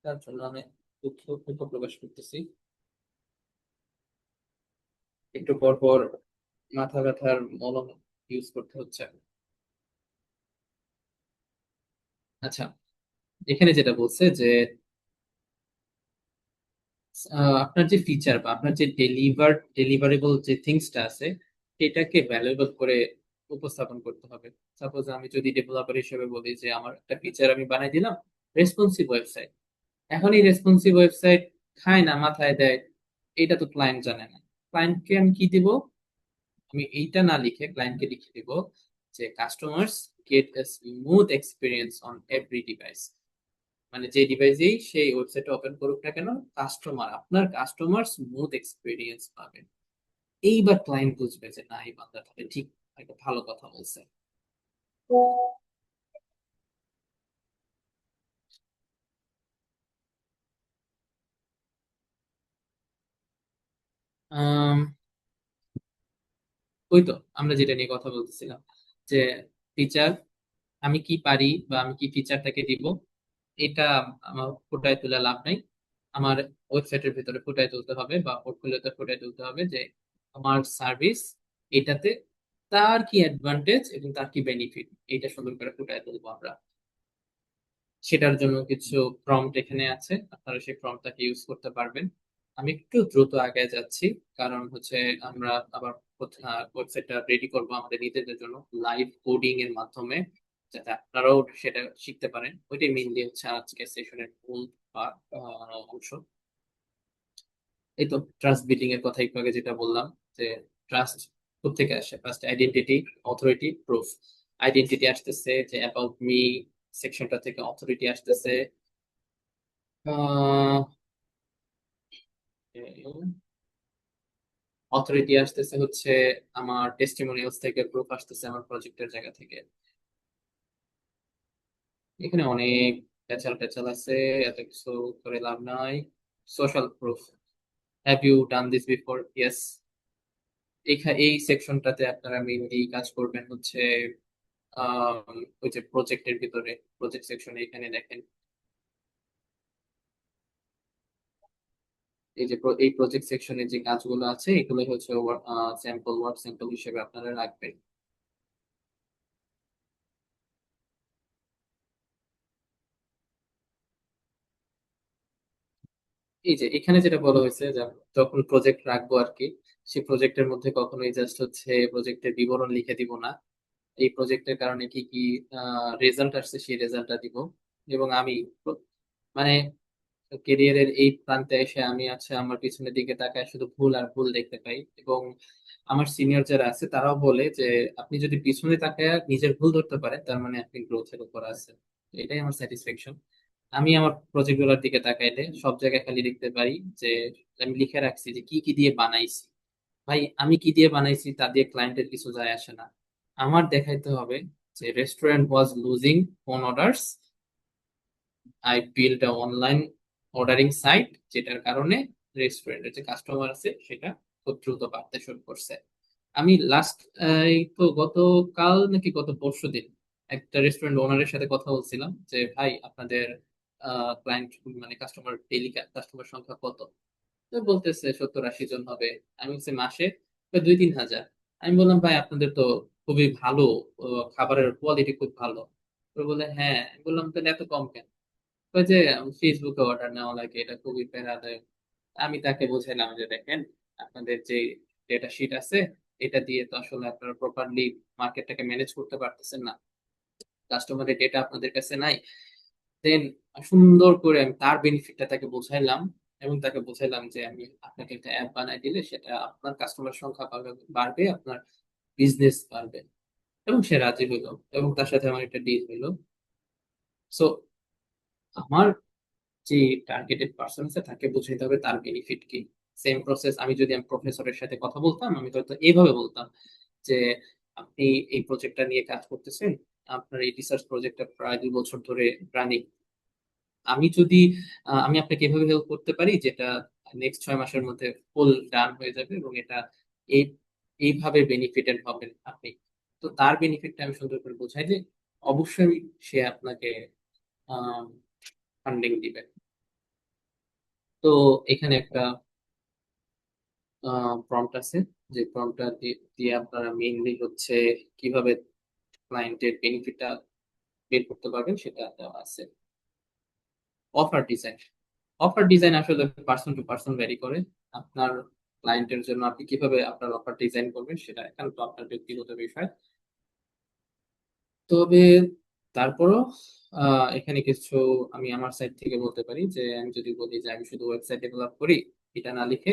তার জন্য আমি দুঃখ প্রকাশ করতেছি। একটু পর পর মাথা ব্যথার মলম ইউজ করতে হচ্ছে। আচ্ছা, এখানে যেটা বলছে যে আপনার যে ফিচার বা আপনার যে ডেলিভারেবল যে থিংসটা আছে সেটাকে ভ্যালুয়েবল করে উপস্থাপন করতে হবে। সাপোজ আমি যদি ডেভেলপার হিসেবে বলি যে আমার একটা ফিচার আমি বানাই দিলাম, রেসপন্সিভ ওয়েবসাইট। এখন এই রেসপন্সিভ ওয়েবসাইট খায় না, মাথায় দেয়, এটা তো ক্লায়েন্ট জানে না। ক্লায়েন্টকে আমি কি দিব? আমি এইটা না লিখে ক্লায়েন্টকে লিখে দিব যে customers gate A smooth experience on every device. মানে যে ডিভাইসেই সেই ওয়েবসাইট ওপেন করুক না কেন, আপনার কাস্টমার স্মুথ এক্সপিরিয়েন্স পাবে। এইবার ক্লায়েন্ট বুঝবে যে না, এই বান্দা তাহলে ঠিক একটা ভালো কথা বলছে। আম, ওই তো আমরা যেটা নিয়ে কথা বলতেছিলাম যে ফিচার, আমি কি পারি বা আমি কি ফিচারটাকে দিব, এটা আমার ফুটায় তোলা লাভ নাই। আমার ওয়েবসাইটের ভিতরে ফুটায় তুলতে হবে বা পোর্টফোলিওতে ফুটায় তুলতে হবে যে আমার সার্ভিস এটাতে তার কি অ্যাডভান্টেজ এবং তার কি বেনিফিট, এটা সুন্দর করে ফুটায় তুলবো আমরা। সেটার জন্য কিছু প্রম্পট এখানে আছে, আপনারা সেই প্রম্পটটাকে ইউজ করতে পারবেন। আমি একটু দ্রুত আগে যাচ্ছি, কারণ হচ্ছে আমরা আবার ওয়েবসাইটটা রেডি করব আমাদের নিজেদের জন্য লাইভ কোডিং এর মাধ্যমে, যাতে আপনারাও সেটা শিখতে পারেন। ওইটাই মেইনলি হচ্ছে আজকে সেশনের মূল বা অংশ। এই তো ট্রাস্ট বিল্ডিং এর কথা একটু আগে যেটা বললাম যে ট্রাস্ট কোথেকে আসে, first identity, authority, proof. Identity আসতেছে যে অ্যাবাউট মি সেকশনটা থেকে, অথরিটি আসতেছে হচ্ছে আমার টেস্টিমোনিয়ালস থেকে, প্রুফ আসতেছে আমার প্রজেক্টের জায়গা থেকে। এখানে অনেক পেঁচাল পেঁচাল আছে, এত কিছু করে লাভ নাই। Social proof, have you done this before? Yes. এই সেকশনটাতে আপনারা মেইনলি কাজ করবেন হচ্ছে ওই যে প্রজেক্টের ভিতরে, প্রজেক্ট সেকশনে এখানে দেখেন এই যে এই প্রজেক্ট সেকশনে যে কাজগুলো আছে এগুলো হচ্ছে স্যাম্পল, ওয়ার্ক স্যাম্পল হিসেবে আপনারা রাখবেন। এই যে এখানে যেটা বলা হয়েছে যে যখন প্রজেক্ট রাখবো আর কি, সেই প্রজেক্টের মধ্যে কখনোই জাস্ট হচ্ছে প্রজেক্টের বিবরণ লিখে দিব না। এই প্রজেক্টের কারণে কি কি রেজাল্ট আসছে সেই রেজাল্টটা দিব। এবং আমি মানে কেরিয়ারের এই প্রান্তে এসে আমি আমার পিছনের দিকে তাকায় শুধু ভুল আর ভুল দেখতে পাই। এবং আমার সিনিয়র যারা আছে তারাও বলে যে আপনি যদি পিছনে তাকায় নিজের ভুল ধরতে পারেন তার মানে আপনি গ্রোথের উপর আছেন। তো এটাই আমার স্যাটিসফ্যাকশন। আমি আমার প্রজেক্ট গুলোর দিকে তাকাইলে সব জায়গায় খালি দেখতে পারি যে আমি লিখে রাখছি যে কি কি দিয়ে বানাইছি। ভাই আমি কি দিয়ে বানাইছি তা দিয়ে ক্লায়েন্টের কিছু যায় আসে না। আমার দেখাইতে হবে যে restaurant was losing phone orders, I build a online ordering site যেটার কারণে রেস্টুরেন্টের যে কাস্টমার আছে সেটা খুব দ্রুত বাড়তে শুরু করছে। আমি লাস্ট এই তো গতকাল নাকি গত পরশু দিন একটা রেস্টুরেন্ট ওনারের সাথে কথা বলছিলাম যে ভাই আপনাদের ক্লায়েন্ট মানে ডেইলি কাস্টমার সংখ্যা কত। তো বলতেছে 70-80 জন হবে। আমি বলছি মাসে? কয় 2-3 হাজার। আমি বললাম ভাই আপনাদের তো খুবই ভালো, খাবারের কোয়ালিটি খুব ভালো। তো বলে হ্যাঁ। আমি বললাম তাহলে এত কম কেন? ওই যে ফেসবুকে অর্ডার নেওয়া লাগে, এটা খুবই প্যারাদায়ক। আমি তাকে বুঝাইলাম যে দেখেন আপনাদের যে ডেটা শিট আছে এটা দিয়ে তো আসলে আপনারা প্রপারলি মার্কেটটাকে ম্যানেজ করতে পারতেছেন না, কাস্টমারের ডেটা আপনাদের কাছে নাই। দেন সুন্দর করে আমি তার বেনিফিটটা তাকে বোঝাইলাম এবং তাকে বোঝাইলাম যে আমি আপনাকে একটা অ্যাপ বানাই দিলে সেটা আপনার কাস্টমার সংখ্যা বাড়বে, আপনার বিজনেস বাড়বে। এবং সে রাজি হইলো এবং তার সাথে আমার একটা ডিল হইলো। সো আমার যে টার্গেটেড পার্সন আছে তাকে বুঝাইতে হবে তার বেনিফিট কি। সেম প্রসেস আমি প্রফেসরের সাথে কথা বলতাম আমি হয়তো এইভাবে বলতাম যে আপনি এই প্রজেক্টটা নিয়ে কাজ করতেছেন, আপনার এই রিসার্চ প্রজেক্টটা প্রায় 2 বছর ধরে রানিং। আমি আপনাকে এভাবে হেল্প করতে পারি যেটা নেক্সট 6 মাসের মধ্যে ফুল ডান হয়ে যাবে এবং এটা এই এইভাবে বেনিফিটেড হবেন আপনি। তো তার বেনিফিটটা আমি সুন্দর করে বোঝাই যে অবশ্যই সে আপনাকে ফান্ডিং দিবে। তো এখানে একটা প্রম্পট আছে, যে প্রম্পটটা দিয়ে আপনারা মেইনলি হচ্ছে কিভাবে ক্লায়েন্টের বেনিফিটটা বের করতে পারবেন সেটা দেওয়া আছে। অফার ডিজাইন, অফার ডিজাইন আসলে পার্সন টু পার্সন ভ্যারি করে। আপনার ক্লায়েন্টের জন্য আপনি কিভাবে আপনার অফার ডিজাইন করবেন সেটা একান্ত আপনার ব্যক্তিগত বিষয়। তবে তারপরও এখানে কিছু আমি আমার সাইড থেকে বলতে পারি যে আমি যদি বলি যে আমি শুধু ওয়েবসাইট ডেভেলপ করি এটা না লিখে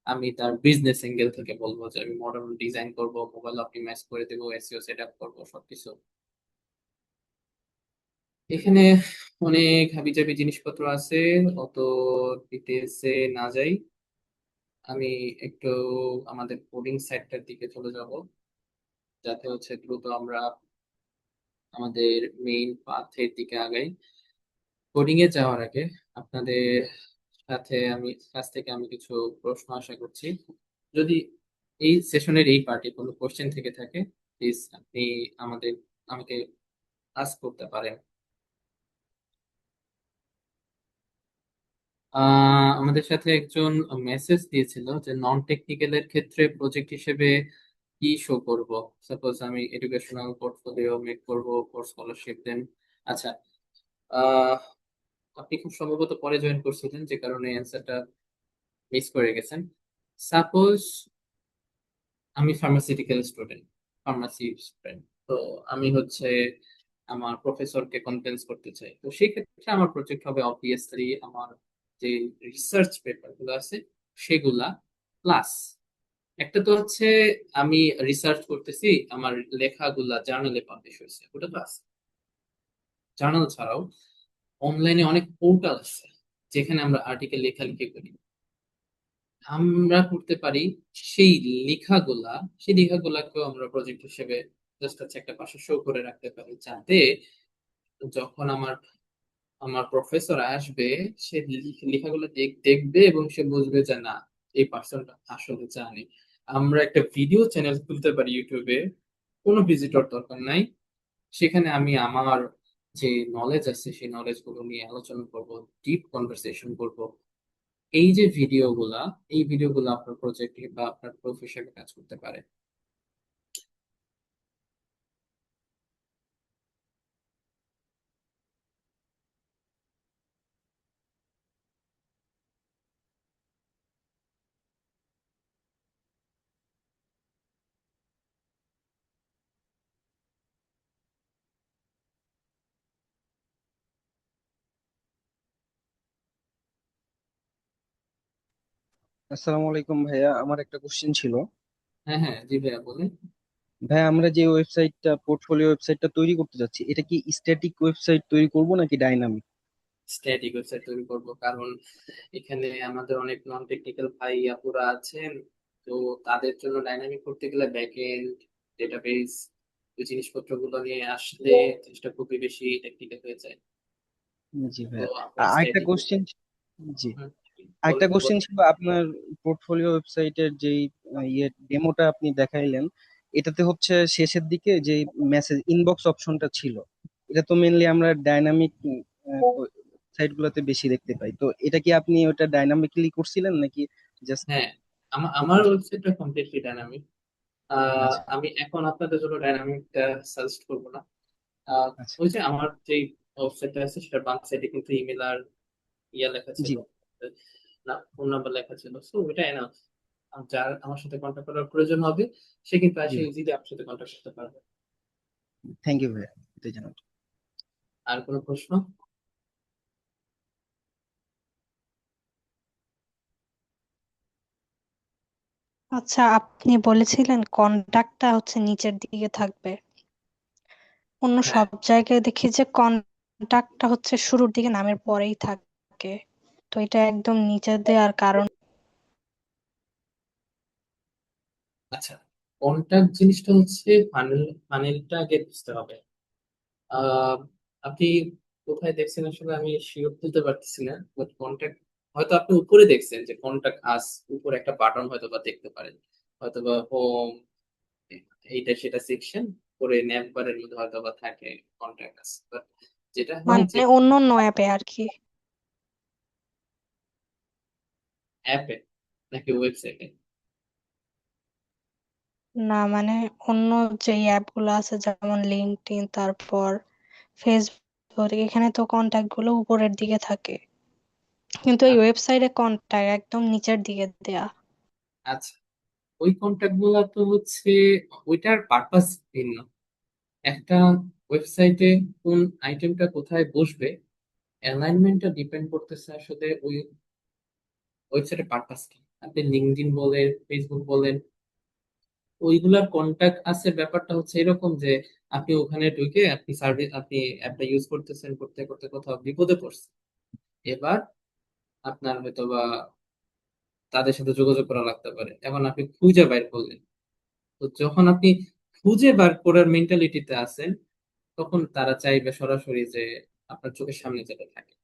আমি তার বিজনেস এঙ্গেল থেকে বলবো যে আমি মডেল ডিজাইন করব, মোবাইল অপটিমাইজ করে দেবো, এসইও সেট আপ করবো, সবকিছু। এখানে অনেক হাবিজাবি জিনিসপত্র আছে, অত ডিটেলসে না যাই। আমি একটু আমাদের কোডিং সাইটটার দিকে চলে যাব যাতে হচ্ছে দ্রুত আমরা আমাদের মেইন পাথের দিকে আগাই। কোডিং এ যাওয়ার আগে আপনাদের কাছ থেকে আমি কিছু প্রশ্ন আশা করছি। যদি এই সেশনের এই পার্টি কোনো কোশ্চেন থেকে থাকে প্লিজ আপনি আমাদের আমাকে আস্ক করতে পারেন। আমাদের সাথে একজন মেসেজ দিয়েছিল যে নন টেকনিক্যাল এর ক্ষেত্রে প্রজেক্ট হিসেবে কি শো করব। সাপোজ আমি এডুকেশনাল পোর্টফোলিও মেক করব ফর স্কলারশিপ দেন। আচ্ছা, আহ আপনি খুব সম্ভবত পরে জয়েন করছিলেন যে কারণে অ্যান্সারটা মিস করে গেছেন। সাপোজ আমি ফার্মাসিউটিক্যাল স্টুডেন্ট, ফার্মাসি স্টুডেন্ট, তো আমি হচ্ছে আমার প্রফেসরকে কনভিন্স করতে চাই। তো সেই ক্ষেত্রে আমার প্রজেক্ট হবে অবভিয়াসলি আমার যে রিসার্চ পেপার গুলো আছে সেগুলা, প্লাস একটা তো হচ্ছে আমি রিসার্চ করতেছি আমার লেখাগুলা জার্নালে পাবলিশ হয়েছে ওটা তো আছে। জার্নাল ছাড়াও অনলাইনে অনেক পোর্টাল আছে যেখানে আমরা আর্টিকেল লেখালেখি করি। আমরা করতে পারি সেই লেখাগুলা সেই লেখাগুলাকেও আমরা প্রজেক্ট হিসেবে জাস্ট হচ্ছে একটা পাশে শো করে রাখতে পারি যাতে যখন আমার আমার প্রফেসর আসবে সে লেখাগুলো দেখবে এবং সে বুঝবে যে না এই পার্সনটা আসলে জানে। আমরা একটা ভিডিও চ্যানেল খুলতে পারি ইউটিউবে, কোনো ভিজিটর দরকার নাই। সেখানে আমি আমার যে নলেজ আছে সেই নলেজ গুলো নিয়ে আলোচনা করব, ডিপ কনভারসেশন করব। এই যে ভিডিওগুলা, এই ভিডিওগুলো আপনার প্রজেক্টে বা আপনার প্রফেশনে কাজ করতে পারে। আসসালামু আলাইকুম ভাইয়া, আমার একটা কোশ্চেন ছিল। হ্যাঁ হ্যাঁ, জি ভাইয়া বলেন। ভাইয়া, আমরা যে ওয়েবসাইটটা পোর্টফোলিও ওয়েবসাইটটা তৈরি করতে যাচ্ছি, এটা কি স্ট্যাটিক ওয়েবসাইট তৈরি করব নাকি ডাইনামিক? স্ট্যাটিক ওয়েবসাইট তৈরি করব, কারণ এখানে আমাদের অনেক নন টেকনিক্যাল ভাই আপুরা আছেন। তো তাদের জন্য ডাইনামিক করতে গেলে ব্যাকএন্ড, ডেটাবেস, ওই জিনিসপত্রগুলো নিয়ে আসলে জিনিসটা খুবই বেশি টেকনিক্যাল হয়ে যায়। জি তো ভাইয়া। আমরা আরেকটা স্ট্যাটিক। কোশ্চেন। জি। আরেকটা বলেন কোশ্চেন বলেন। ছিল, আপনার পোর্টফোলিও ওয়েবসাইটের যেই ডেমোটা আপনি দেখাইলেন, এটাতে হচ্ছে শেষের দিকে যে মেসেজ ইনবক্স অপশনটা ছিল, এটা তো মেনলি আমরা ডাইনামিক সাইট গুলোতে বেশি দেখতে পাই। তো এটা কি আপনি ওটা ডাইনামিকলি করছিলেন নাকি জাস্ট? হ্যাঁ, আমার ওয়েবসাইটটা কমপ্লিটলি ডাইনামিক। আচ্ছা আমি এখন আপনাদের জন্য ডাইনামিকটা সাজেস্ট করবো না। আহ, আচ্ছা। ওই যে আমার যে ওয়েবসাইটটা আছে সেটার বাম সাইডে কিন্তু ইমেল আর ইয়া লেখা জি। ছিল, না ফোন নাম্বার লেখা ছিল, সো ওইটা এনাফ। যার আমার সাথে কন্ট্যাক্ট করার প্রয়োজন হবে সে কিন্তু জি এসে ইজিলি আপনার সাথে কন্ট্যাক্ট করতে পারবে। থ্যাংক ইউ ভাইয়া, এটাই জানার। আর কোনো প্রশ্ন? আচ্ছা, আপনি বলেছিলেন কন্টাক্টটা হচ্ছে নিচের দিকে থাকবে, অন্য হ্যাঁ। সব জায়গায় দেখি যে কন্টাক্টটা হচ্ছে শুরুর দিকে নামের পরেই থাকে, তো এটা একদম নিচে দেওয়ার কারণ? আচ্ছা, কন্ট্যাক্ট জিনিসটা হচ্ছে ফানেলটা আগে বুঝতে হবে। আহ আপনি কোথায় দেখছেন আসলে আমি শিওর বলতে পারতেছি না, বাট কন্ট্যাক্ট হয়তো আপনি উপরে দেখছেন যে কন্ট্যাক্ট আস, উপরে একটা বাটন হয়তো বা দেখতে পারেন, হয়তো বা হোম, এইটা সেটা সেকশন, পরে ন্যাপ বারের মধ্যে হয়তো বা থাকে কন্ট্যাক্ট আস। বাট যেটা হয় যে মানে অন্য অন্য অ্যাপে আর কি? অ্যাপে নাকি ওয়েবসাইটে? না মানে অন্য যে অ্যাপ গুলো আছে যেমন লিঙ্কডইন, তারপর ফেসবুক, এখানে তো কন্টাক্ট গুলো উপরের দিকে থাকে, কিন্তু এই ওয়েবসাইটে কন্টাক্ট একদম নিচের দিকে দেয়া। আচ্ছা, ওই কন্ট্যাক্ট গুলা তো হচ্ছে ওইটার পারপাস ভিন্ন। একটা ওয়েবসাইটে কোন আইটেমটা কোথায় বসবে, অ্যালাইনমেন্টটা ডিপেন্ড করতেছে আসলে ওই ওয়েবসাইটের পারপাস কি। আপনি লিঙ্কডইন বলেন, ফেসবুক বলেন, ওইগুলার কন্টাক্ট আছে, ব্যাপারটা হচ্ছে এরকম যে আপনি ওখানে ঢুকে আপনি সার্ভিস, আপনি অ্যাপটা ইউজ করতেছেন, করতে করতে কোথাও বিপদে পড়ছেন, এবার আপনার হয়তো বা তাদের সাথে যোগাযোগ করা লাগতে পারে, এখন আপনি খুঁজে বাইর করলেন। তো যখন আপনি খুঁজে বার করার মেন্টালিটিতে আছেন, তখন তারা চাইবে সরাসরি যে আপনার চোখের সামনে যেটা থাকে।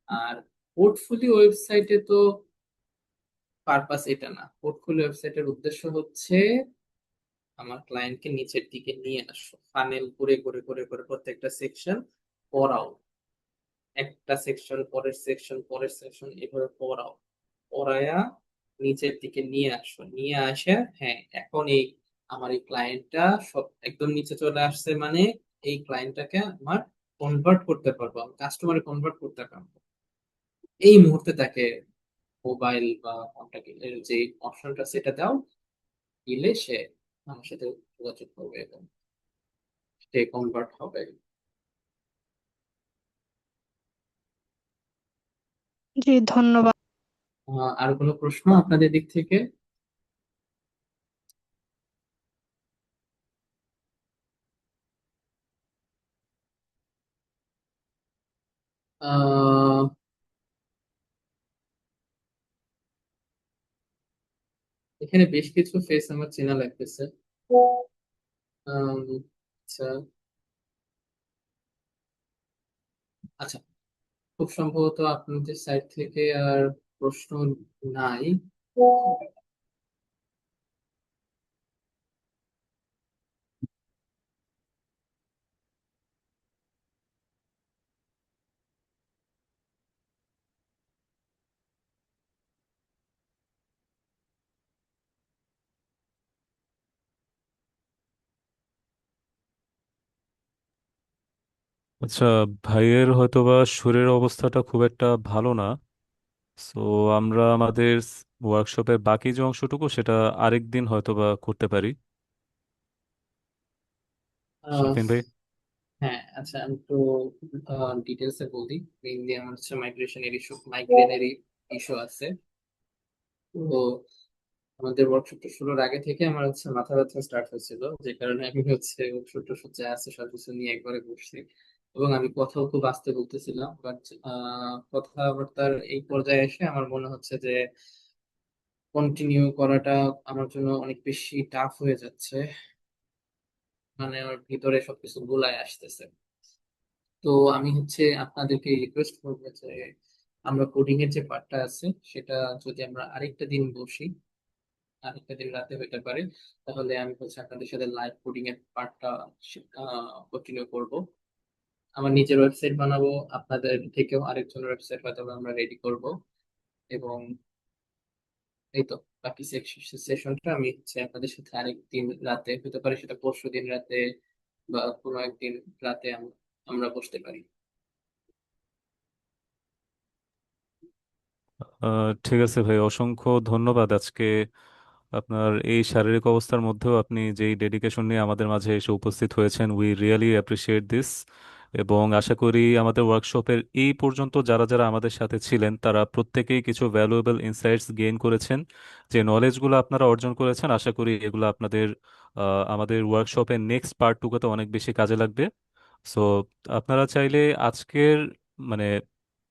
আর পোর্টফোলিও ওয়েবসাইটে তো পারপাস এটা না। পোর্টফোলিও ওয়েবসাইটের উদ্দেশ্য হচ্ছে আমার ক্লায়েন্টকে নিচের দিকে নিয়ে আসো, ফানেল করে করে করে করে প্রত্যেকটা সেকশন পড়াও, একটা সেকশন পরের সেকশন পরের সেকশন এভাবে পড়াও, পড়ায়া নিচের দিকে নিয়ে আসো, নিয়ে আসে হ্যাঁ এখন এই আমার এই ক্লায়েন্টটা সব একদম নিচে চলে আসছে, মানে এই ক্লায়েন্টটাকে আমার কনভার্ট করতে পারবো, আমি কাস্টমারে কনভার্ট করতে পারবো, এই মুহূর্তে তাকে মোবাইল বা কন্ট্যাক্টের যে অপশনটা সেটা দাও, দিলে সে আমার সাথে যোগাযোগ করবে এবং সে কনভার্ট হবে। জি, ধন্যবাদ। আর কোনো প্রশ্ন আপনাদের দিক থেকে? আহ এখানে বেশ কিছু ফেস আমার চেনা লাগতেছে। আচ্ছা আচ্ছা, খুব সম্ভবত আপনাদের সাইড থেকে আর প্রশ্ন নাই। আচ্ছা, ভাইয়ের হয়তোবা শরীরের অবস্থাটা খুব একটা ভালো না। সো আমরা আমাদের ওয়ার্কশপের বাকি যে অংশটুকু সেটা আরেকদিন হয়তোবা করতে পারি। আহ, শাফিন ভাই। হ্যাঁ আচ্ছা, আমি একটু ডিটেলসে বলি। মেইনলি আমার হচ্ছে মাইগ্রেশনের ইস্যু, মাইগ্রেনের ইস্যু আছে। তো আমাদের ওয়ার্কশপটা শুরুর আগে থেকে আমার হচ্ছে মাথা ব্যথা স্টার্ট হয়েছিল, যে কারণে আমি হচ্ছে ওষুধ টষুধ যা আছে সবকিছু নিয়ে একবারে বসছি। এবং আমি কথাও খুব আস্তে বলতেছিলাম, বাট কথাবার্তার এই পর্যায়ে এসে আমার মনে হচ্ছে যে কন্টিনিউ করাটা আমার জন্য অনেক বেশি টাফ হয়ে যাচ্ছে। মানে ওর ভিতরে সবকিছু গোলায় আসতেছে। তো আমি হচ্ছে আপনাদেরকে রিকোয়েস্ট করবো যে আমরা কোডিং এর যে পার্টটা আছে সেটা যদি আমরা আরেকটা দিন বসি, আরেকটা দিন রাতে হতে পারে, তাহলে আমি হচ্ছে আপনাদের সাথে লাইভ কোডিং এর পার্টটা কন্টিনিউ করব। আমার নিজের ওয়েবসাইট বানাবো, আপনাদের থেকেও আরেকজনের ওয়েবসাইট হয়তো বা আমরা রেডি করব। এবং এই তো, বাকি সেশনটা আমি হচ্ছে আপনাদের সাথে আরেকদিন রাতে হতে পারে, সেটা পরশু দিন রাতে বা কোনো একদিন রাতে আমরা বসতে পারি। ঠিক আছে ভাই, অসংখ্য ধন্যবাদ। আজকে আপনার এই শারীরিক অবস্থার মধ্যেও আপনি যেই ডেডিকেশন নিয়ে আমাদের মাঝে এসে উপস্থিত হয়েছেন, উই রিয়েলি অ্যাপ্রিসিয়েট দিস। এবং আশা করি আমাদের ওয়ার্কশপের এই পর্যন্ত যারা যারা আমাদের সাথে ছিলেন তারা প্রত্যেকেই কিছু ভ্যালুয়েবল ইনসাইটস গেইন করেছেন। যে নলেজগুলো আপনারা অর্জন করেছেন, আশা করি এগুলো আপনাদের আমাদের ওয়ার্কশপের নেক্সট পার্টটুকুতে অনেক বেশি কাজে লাগবে। সো আপনারা চাইলে আজকের মানে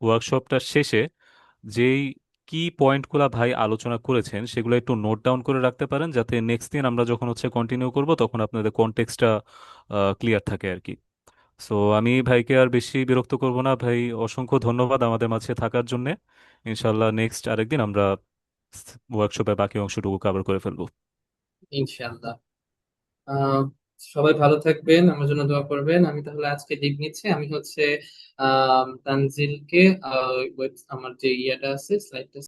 ওয়ার্কশপটার শেষে যেই কি পয়েন্টগুলো ভাই আলোচনা করেছেন সেগুলো একটু নোট ডাউন করে রাখতে পারেন, যাতে নেক্সট দিন আমরা যখন হচ্ছে কন্টিনিউ করব তখন আপনাদের কনটেক্সটটা ক্লিয়ার থাকে আর কি। সো আমি ভাইকে আর বেশি বিরক্ত করব না ভাই, অসংখ্য ধন্যবাদ আমাদের মাঝে থাকার জন্য। ইনশাল্লাহ নেক্সট আরেকদিন আমরা ওয়ার্কশপের বাকি অংশটুকু কভার করে ফেলবো। ইনশাআল্লাহ। আহ সবাই ভালো থাকবেন, আমার জন্য দোয়া করবেন। আমি তাহলে আজকে লিভ নিচ্ছি। আমি হচ্ছে তানজিলকে আমার যে ইয়াটা আছে, স্লাইডটা